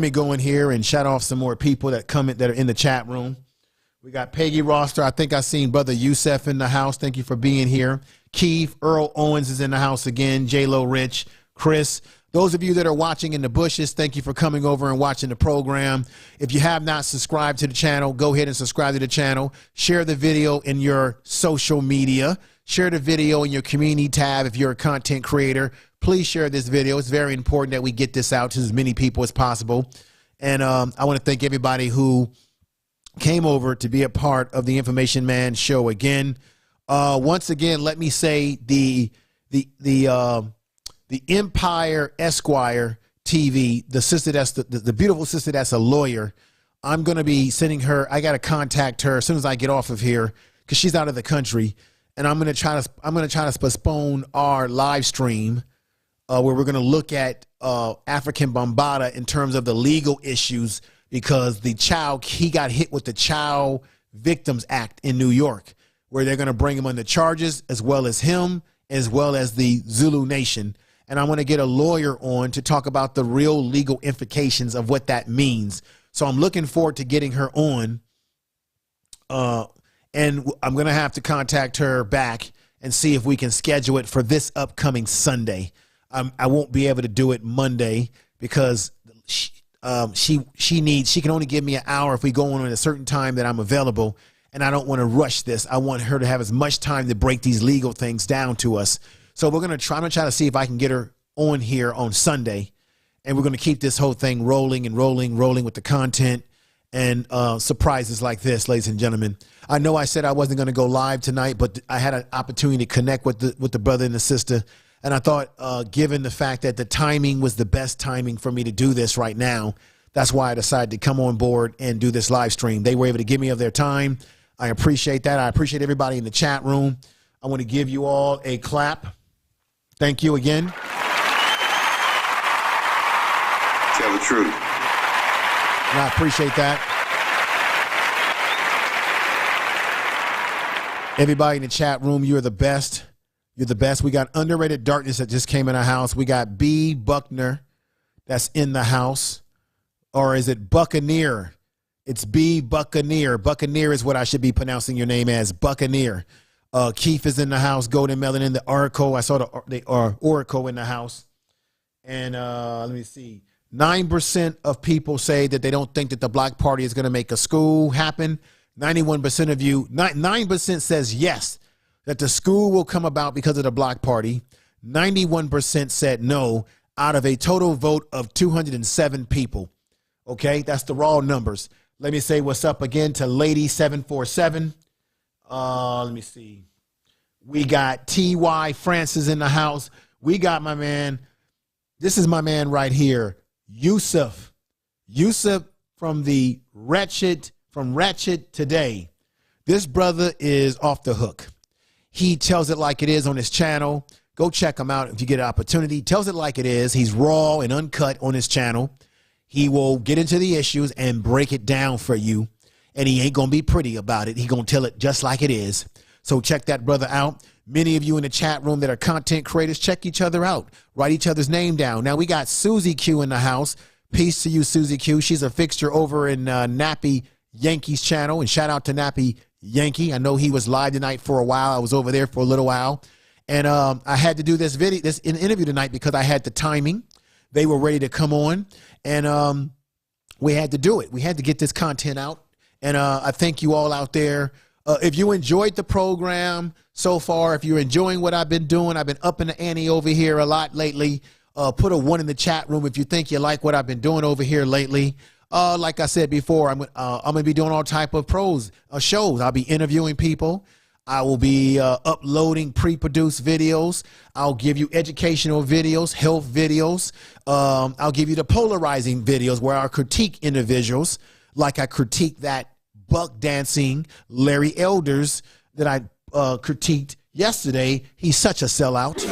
me go in here and shout off some more people that are in the chat room. We got Peggy Roster. I think I seen Brother Youssef in the house. Thank you for being here. Keith, Earl Owens is in the house again. J-Lo Rich, Chris. Those of you that are watching in the bushes, thank you for coming over and watching the program. If you have not subscribed to the channel, go ahead and subscribe to the channel. Share the video in your social media. Share the video in your community tab if you're a content creator. Please share this video. It's very important that we get this out to as many people as possible. And I want to thank everybody who came over to be a part of the Information Man show again. Once again, let me say the Empire Esquire TV, the sister that's the beautiful sister that's a lawyer. I'm going to be sending her. I got to contact her as soon as I get off of here because she's out of the country, and I'm going to try to postpone our live stream where we're going to look at African Bambaataa in terms of the legal issues, because he got hit with the Child Victims Act in New York, where they're going to bring him under charges, as well as him, as well as the Zulu Nation. And I want to get a lawyer on to talk about the real legal implications of what that means. So I'm looking forward to getting her on. And I'm going to have to contact her back and see if we can schedule it for this upcoming Sunday. I won't be able to do it Monday because she can only give me an hour if we go on at a certain time that I'm available. And I don't want to rush this. I want her to have as much time to break these legal things down to us. So I'm going to try to see if I can get her on here on Sunday, and we're going to keep this whole thing rolling with the content and surprises like this, ladies and gentlemen. I know I said I wasn't going to go live tonight, but I had an opportunity to connect with the brother and the sister, and I thought, given the fact that the timing was the best timing for me to do this right now, that's why I decided to come on board and do this live stream. They were able to give me of their time. I appreciate that. I appreciate everybody in the chat room. I want to give you all a clap. Thank you again. Tell the truth. And I appreciate that. Everybody in the chat room, you're the best. You're the best. We got Underrated Darkness that just came in the house. We got B. Buckner that's in the house. Or is it Buccaneer? It's B. Buccaneer. Buccaneer is what I should be pronouncing your name as. Buccaneer. Keith is in the house. Golden Melon in the Oracle. I saw the Oracle in the house. And let me see. 9% of people say that they don't think that the Block Party is going to make a school happen. 91% of you, 9% says yes, that the school will come about because of the Block Party. 91% said no, out of a total vote of 207 people. Okay, that's the raw numbers. Let me say what's up again to Lady 747. Let me see. We got T.Y. Francis in the house. We got my man. This is my man right here, Yusuf. Yusuf from Ratchet Today. This brother is off the hook. He tells it like it is on his channel. Go check him out if you get an opportunity. He tells it like it is. He's raw and uncut on his channel. He will get into the issues and break it down for you. And he ain't going to be pretty about it. He going to tell it just like it is. So check that brother out. Many of you in the chat room that are content creators, check each other out. Write each other's name down. Now we got Susie Q in the house. Peace to you, Susie Q. She's a fixture over in Nappy Yankees channel. And shout out to Nappy Yankee. I know he was live tonight for a while. I was over there for a little while. And I had to do this interview tonight because I had the timing. They were ready to come on. And we had to do it. We had to get this content out. And I thank you all out there. If you enjoyed the program so far, if you're enjoying what I've been doing, I've been upping the ante over here a lot lately. Put a 1 in the chat room if you think you like what I've been doing over here lately. Like I said before, I'm going to be doing all type of shows. I'll be interviewing people. I will be uploading pre-produced videos. I'll give you educational videos, health videos. I'll give you the polarizing videos where I critique individuals, like I critique that buck dancing Larry Elders that I critiqued yesterday. He's such a sellout.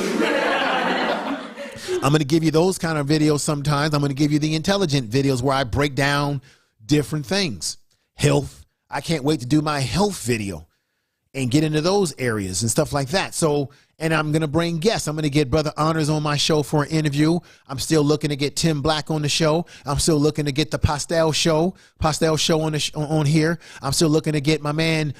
I'm going to give you those kind of videos sometimes. I'm going to give you the intelligent videos where I break down different things. Health. I can't wait to do my health video and get into those areas and stuff like that. So, and I'm going to bring guests. I'm going to get Brother Honors on my show for an interview. I'm still looking to get Tim Black on the show. I'm still looking to get the Pastel Show on here. I'm still looking to get my man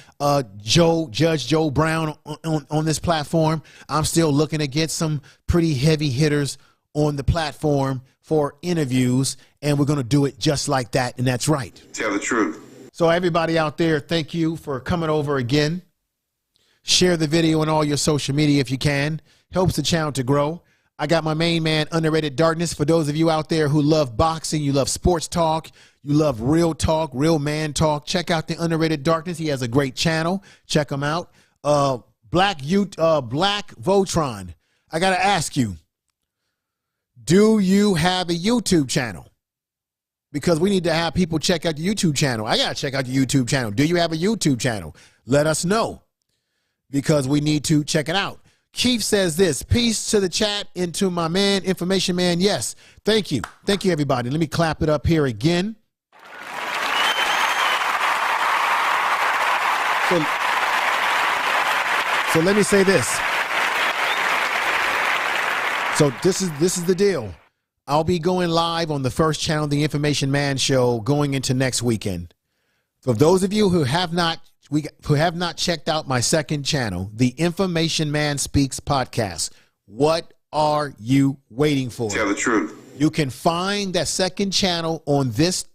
Judge Joe Brown on this platform. I'm still looking to get some pretty heavy hitters on the platform for interviews, and we're going to do it just like that, and that's right. Tell the truth. So everybody out there, thank you for coming over again. Share the video on all your social media if you can. Helps the channel to grow. I got my main man, Underrated Darkness. For those of you out there who love boxing, you love sports talk, you love real talk, real man talk, check out the Underrated Darkness. He has a great channel. Check him out. Black Votron. I got to ask you, do you have a YouTube channel? Because we need to have people check out the YouTube channel. I got to check out the YouTube channel. Do you have a YouTube channel? Let us know, because we need to check it out. Keith says this, peace to the chat and to my man, Information Man. Yes, thank you. Thank you, everybody. Let me clap it up here again. So let me say this. So this is the deal. I'll be going live on the first channel, the Information Man Show, going into next weekend. For those of you who have not checked out my second channel, the Information Man Speaks podcast, what are you waiting for? Tell the truth. You can find that second channel on this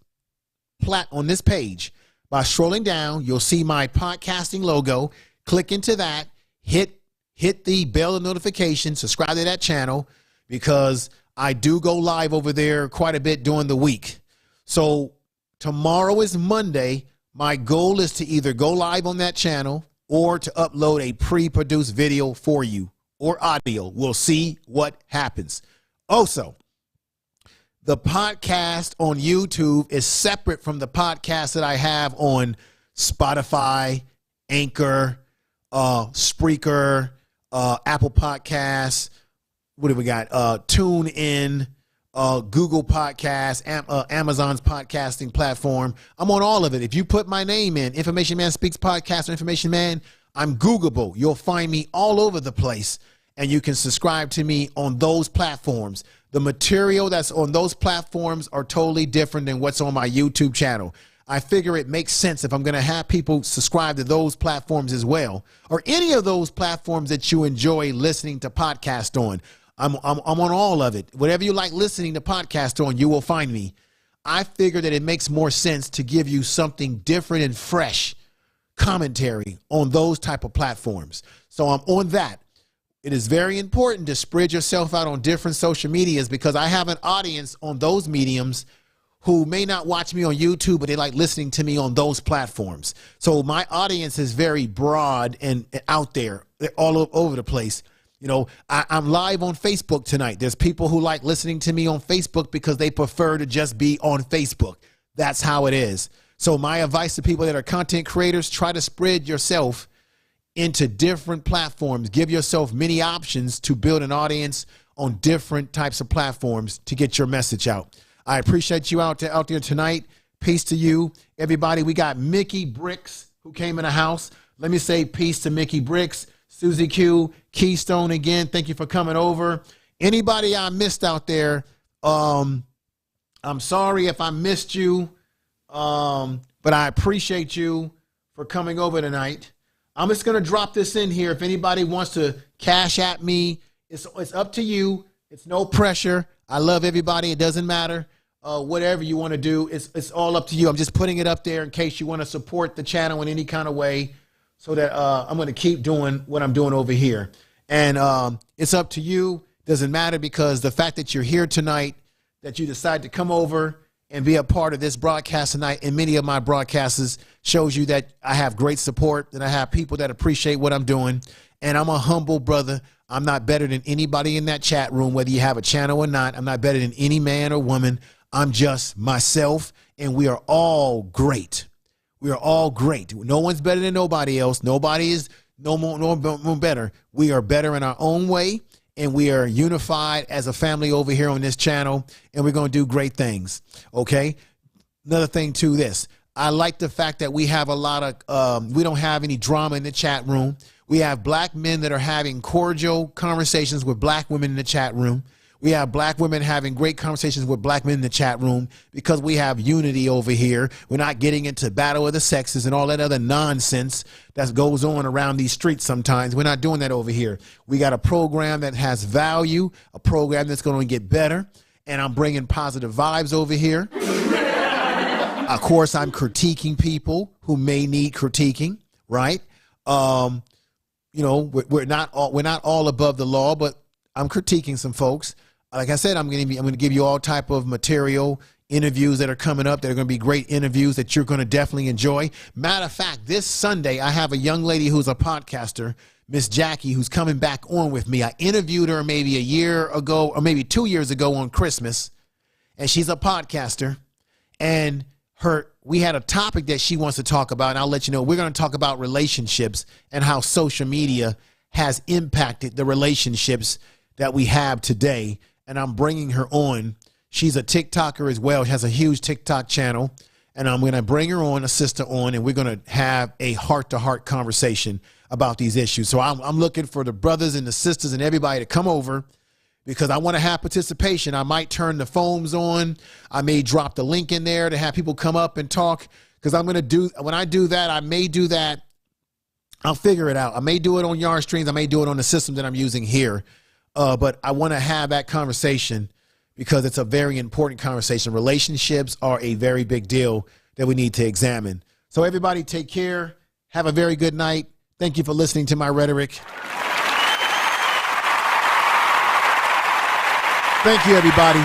page by scrolling down. You'll see my podcasting logo. Click into that. Hit the bell of notification. Subscribe to that channel, because I do go live over there quite a bit during the week. So tomorrow is Monday. My goal is to either go live on that channel or to upload a pre-produced video for you, or audio. We'll see what happens. Also, the podcast on YouTube is separate from the podcast that I have on Spotify, Anchor, Spreaker, Apple Podcasts. What do we got? TuneIn, Google Podcasts, Amazon's podcasting platform. I'm on all of it. If you put my name in, Information Man Speaks Podcast or Information Man, I'm Googleable. You'll find me all over the place, and you can subscribe to me on those platforms. The material that's on those platforms are totally different than what's on my YouTube channel. I figure it makes sense if I'm going to have people subscribe to those platforms as well, or any of those platforms that you enjoy listening to podcasts on. I'm on all of it. Whatever you like listening to podcasts on, you will find me. I figure that it makes more sense to give you something different and fresh commentary on those type of platforms. So I'm on that. It is very important to spread yourself out on different social medias, because I have an audience on those mediums who may not watch me on YouTube, but they like listening to me on those platforms. So my audience is very broad and out there. They're all over the place. You know, I'm live on Facebook tonight. There's people who like listening to me on Facebook because they prefer to just be on Facebook. That's how it is. So my advice to people that are content creators, try to spread yourself into different platforms. Give yourself many options to build an audience on different types of platforms to get your message out. I appreciate you out there tonight. Peace to you, everybody. We got Mickey Bricks who came in the house. Let me say peace to Mickey Bricks, Susie Q, Keystone again. Thank you for coming over. Anybody I missed out there, I'm sorry if I missed you, but I appreciate you for coming over tonight. I'm just going to drop this in here. If anybody wants to cash at me, it's up to you. It's no pressure. I love everybody. It doesn't matter. Whatever you want to do, it's all up to you. I'm just putting it up there in case you want to support the channel in any kind of way, so that I'm going to keep doing what I'm doing over here. And it's up to you. Doesn't matter, because the fact that you're here tonight, that you decide to come over and be a part of this broadcast tonight and many of my broadcasts, shows you that I have great support, and I have people that appreciate what I'm doing. And I'm a humble brother. I'm not better than anybody in that chat room, whether you have a channel or not. I'm not better than any man or woman. I'm just myself, and we are all great. We are all great. No one's better than nobody else. Nobody is no more better. We are better in our own way, and we are unified as a family over here on this channel, and we're going to do great things. Okay. Another thing to this. I like the fact that we have a lot of, we don't have any drama in the chat room. We have black men that are having cordial conversations with black women in the chat room. We have black women having great conversations with black men in the chat room, because we have unity over here. We're not getting into battle of the sexes and all that other nonsense that goes on around these streets sometimes. We're not doing that over here. We got a program that has value, a program that's going to get better, and I'm bringing positive vibes over here. Of course, I'm critiquing people who may need critiquing, right? You know, we're not all above the law, but I'm critiquing some folks. Like I said, I'm going to give you all type of material, interviews that are coming up. That are going to be great interviews that you're going to definitely enjoy. Matter of fact, this Sunday, I have a young lady who's a podcaster, Miss Jackie, who's coming back on with me. I interviewed her maybe a year ago, or maybe 2 years ago on Christmas, and she's a podcaster. And we had a topic that she wants to talk about, and I'll let you know. We're going to talk about relationships and how social media has impacted the relationships that we have today. And I'm bringing her on. She's a TikToker as well. She has a huge TikTok channel. And I'm going to bring her on, assist her on, and we're going to have a heart-to-heart conversation about these issues. So I'm looking for the brothers and the sisters and everybody to come over, because I want to have participation. I might turn the phones on. I may drop the link in there to have people come up and talk, because when I do that, I may do that. I'll figure it out. I may do it on Yard Streams. I may do it on the system that I'm using here. But I want to have that conversation, because it's a very important conversation. Relationships are a very big deal that we need to examine. So everybody take care. Have a very good night. Thank you for listening to my rhetoric. Thank you, everybody.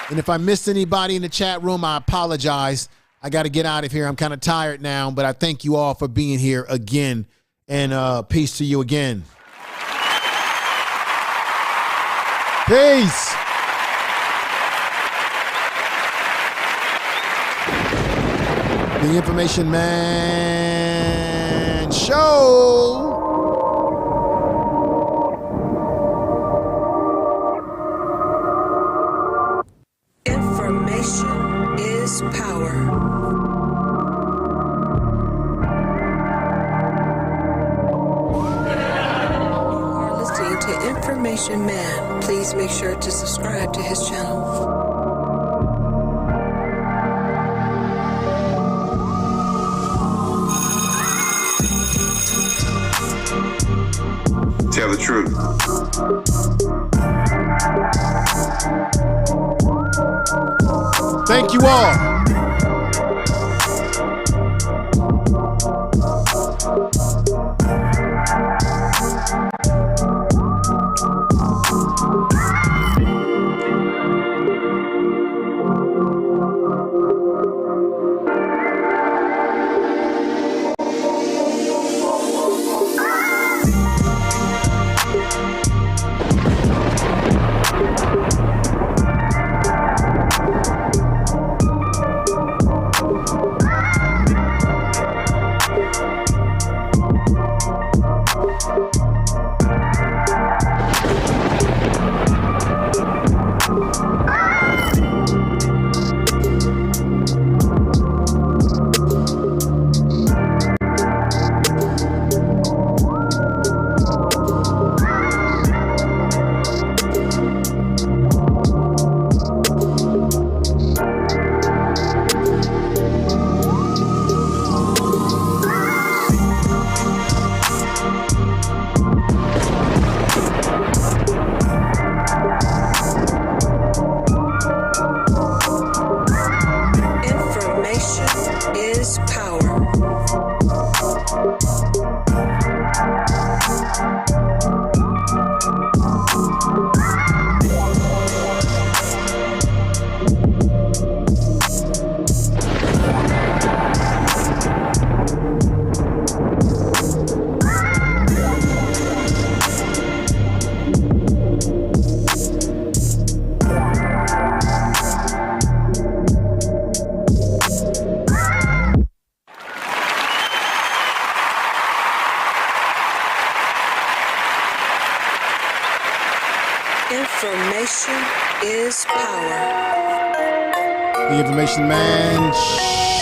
And if I missed anybody in the chat room, I apologize. I got to get out of here. I'm kind of tired now, but I thank you all for being here again. And peace to you again. Peace. The Information Man Show. Information is power. To Information Man, please make sure to subscribe to his channel. Tell the truth. Thank you all. is power. Information is power. The Information Man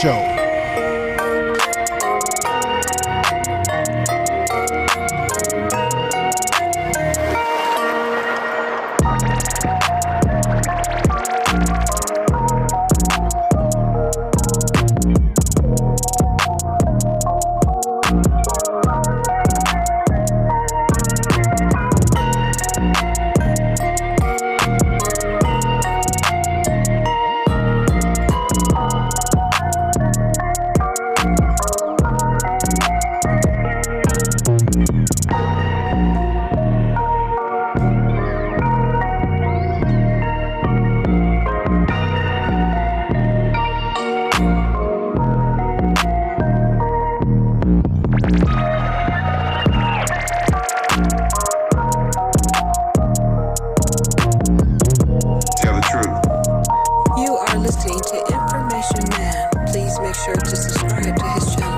Show. Listening to Information Man. Please make sure to subscribe to his channel.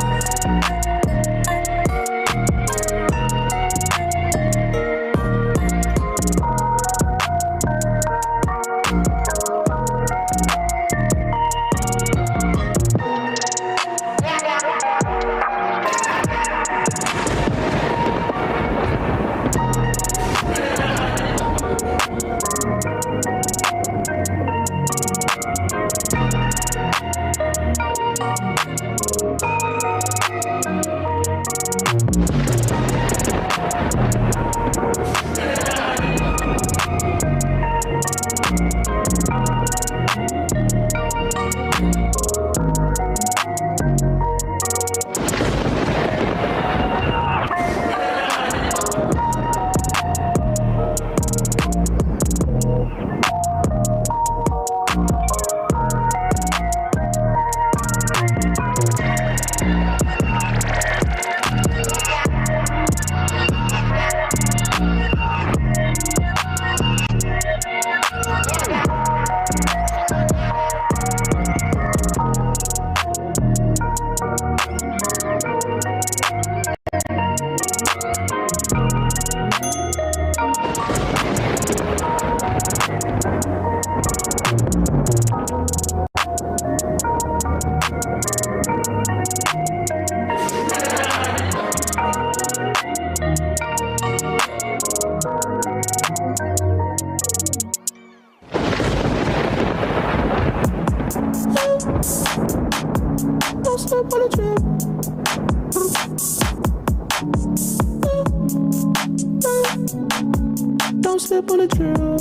Don't step on the trail.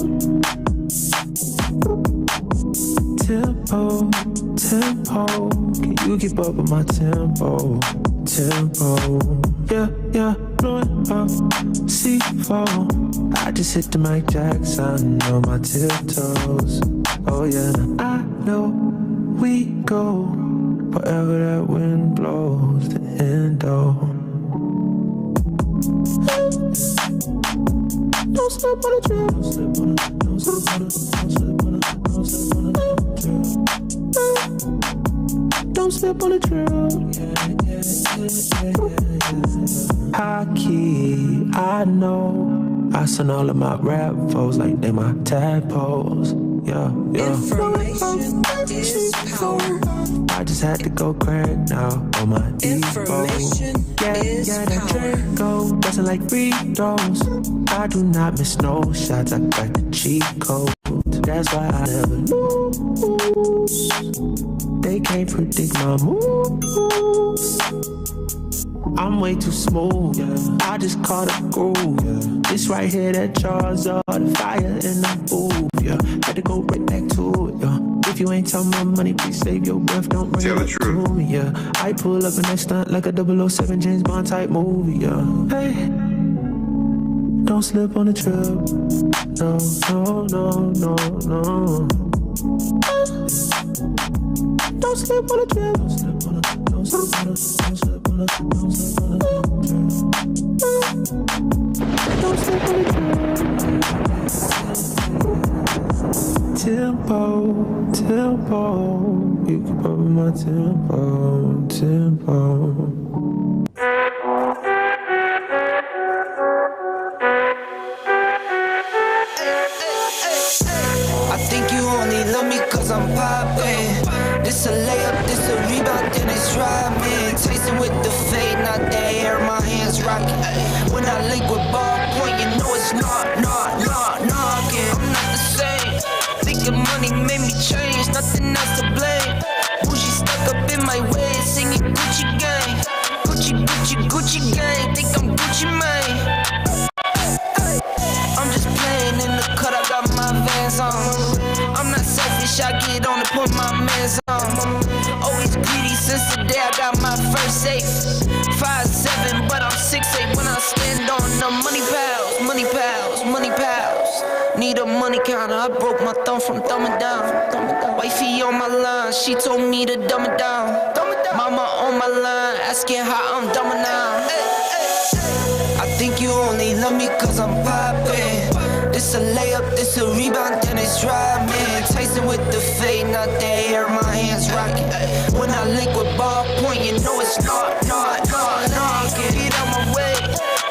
Tempo, tempo. Can you keep up with my tempo? Tempo. Yeah, yeah. Blowing up, C4. I just hit the Mike Jackson on my tiptoes. Oh yeah, I know we go wherever that wind blows. The endo. Don't slip on the trail. Don't slip on the, don't slip on the, don't slip on the, don't slip on the trail. Don't slip on the trail. High key, I know. I send all of my rap foes like they my tadpoles. Yeah, yeah. Information is power. I just had to go crack now on my Information is that power. Draco doesn't like free throws. I do not miss no shots. I got the cheat code. That's why I never lose. They can't predict my moves. I'm way too smooth. Yeah. I just caught a groove. Yeah. This right here, that jaws are the fire in the booth. Yeah, had to go right back to it. Yeah. If you ain't talking about money, please save your breath. Don't bring it up to me, yeah. I pull up in that stunt like a 007 James Bond type movie, yeah. Hey, don't slip on the trip. No, no, no, no, no. Don't slip on the trip. Don't slip on the trip. Don't slip on the trip. Don't slip on the trip. Don't slip on the trip. Don't slip on the trip. Tempo, tempo, you keep up with my tempo, tempo. I think you only love me cause I'm poppin'. This a layup, this a rebound, then it's driving. Tasting with the fade, not the air, my hands rockin'. When I link with ballpoint, you know it's knockin'. I'm not the same. Thinking money made me change, nothing else to blame. Bougie stuck up in my way, singing Gucci gang. Gucci, Gucci, Gucci gang, think I'm Gucci Mane. I'm just playing in the cut, I got my Vans on. I'm not selfish, I get on to put my mans on. Always greedy since the day I got my first safe. 5'7", but I'm 6'8" when I stand on the money pals, money pals, money pals. Need a money counter, I broke my thumb from thumbing down. Wifey on my line, she told me to dumb it down. Mama on my line, asking how I'm dumbing now. I think you only love me cause I'm poppin'. This a layup, this a rebound, then it's driving. Tasting with the fade, not the air, my hands rockin'. When I link with ballpoint, you know it's not. Get out my way,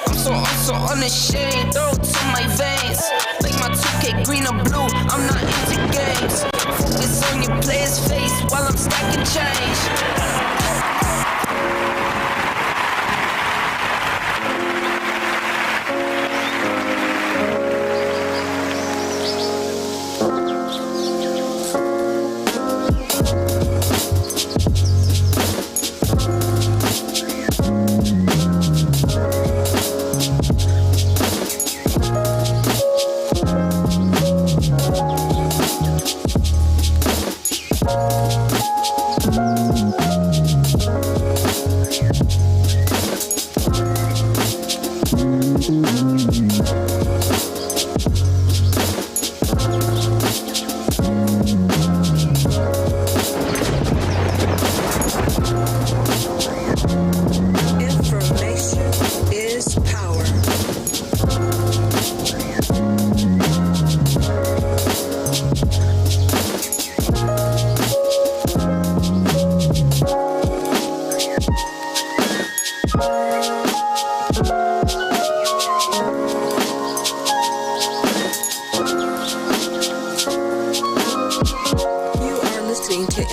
I'm so unashamed. Throw it to my veins, like my 2K green or blue, I'm not into games. Focus on your player's face while I'm stacking change.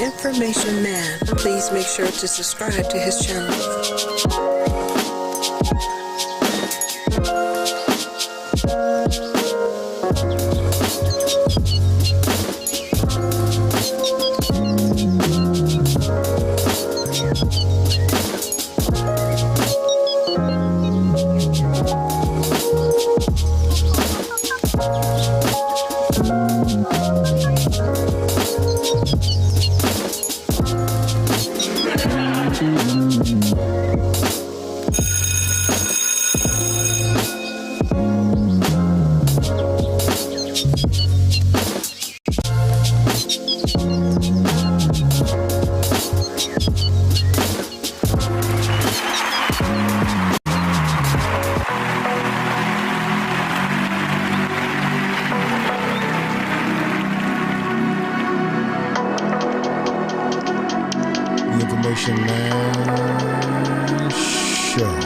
Information Man. Please make sure to subscribe to his channel. Information Man Show.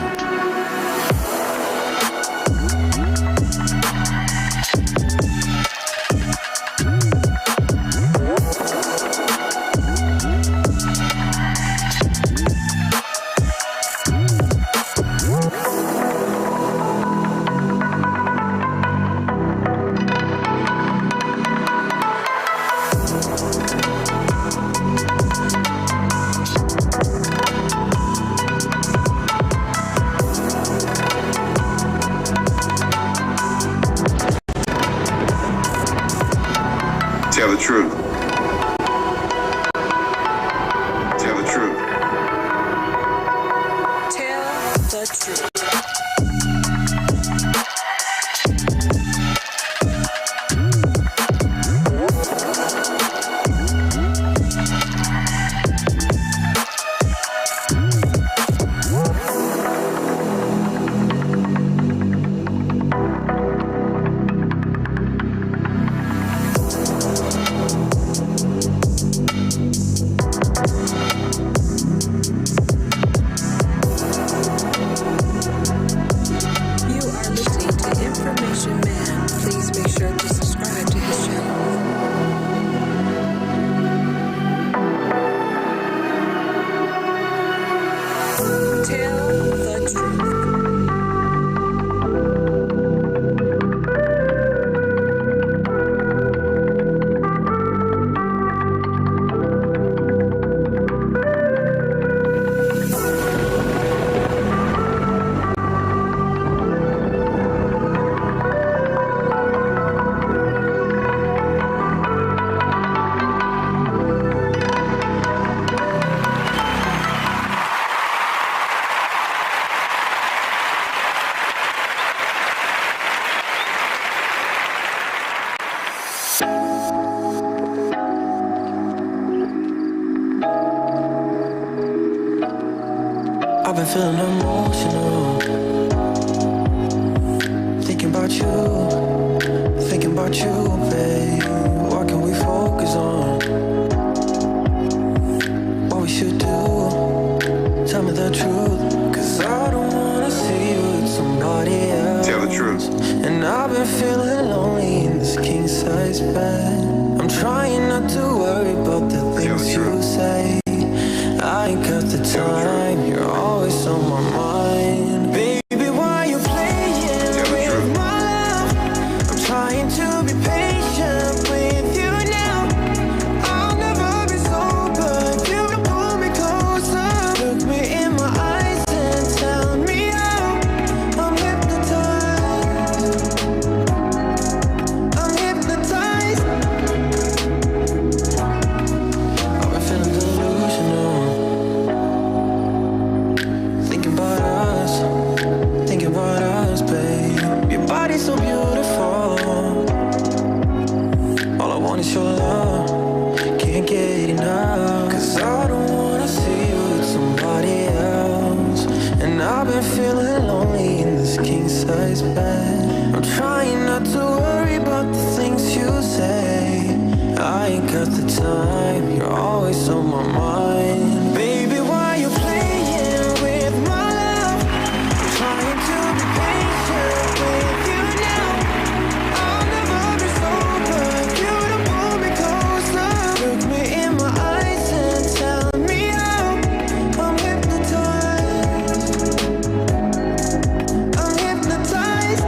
been feeling emotional. Thinking about you, babe. What can we focus on? What we should do? Tell me the truth, 'cause I don't wanna see you with somebody else. Tell the truth. And I've been feeling lonely in this king-size bed. I'm trying not to worry about the things you say. I ain't got the time, you're always on my mind. Baby, why you playing with my love? I'm trying to be patient with you now. I'll never be sober if you don't pull me closer. Look me in my eyes and tell me how. I'm hypnotized. I'm hypnotized. I've been feeling delusional. Thinking about us, babe. Your body's so beautiful. All I want is your love. Can't get enough. 'Cause I don't wanna see you with somebody else. And I've been feeling lonely in this king-size bed. I'm trying not to worry about the things you say. I ain't got the time, you're always on my mind. Baby, why you playing with my love? I'm trying to be patient with you now. I'll never be sober if you don't pull me closer. Look me in my eyes and tell me how. I'm hypnotized. I'm hypnotized.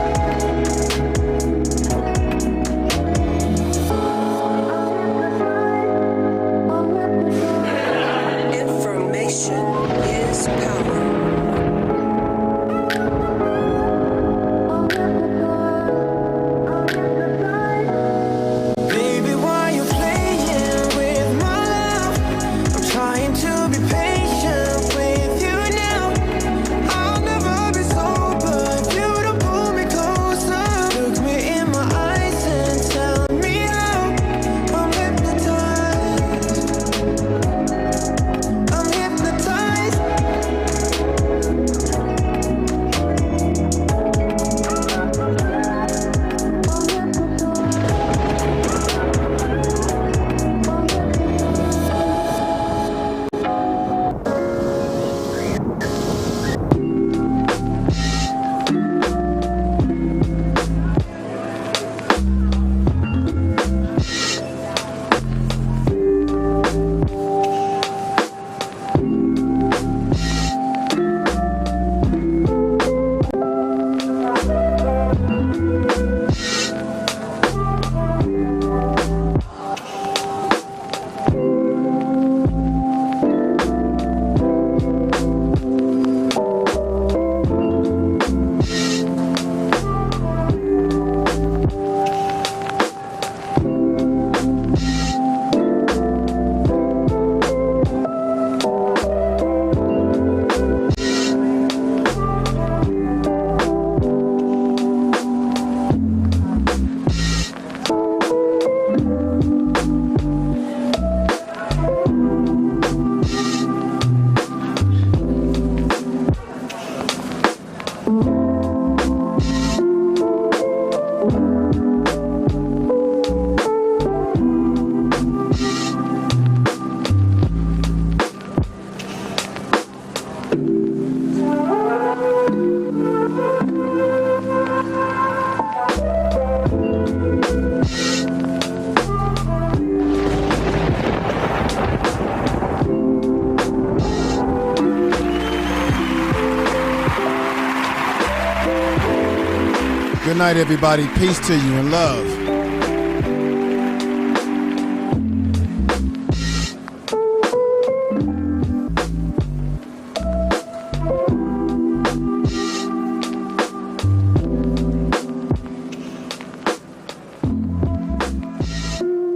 Information is power. Baby, why you playing with my love? I'm trying to be patient with you now. I'll never be sober if you don't pull me closer. Look me in my eyes and tell me how. I'm hypnotized. I'm hypnotized. Good night, everybody. Peace to you and love.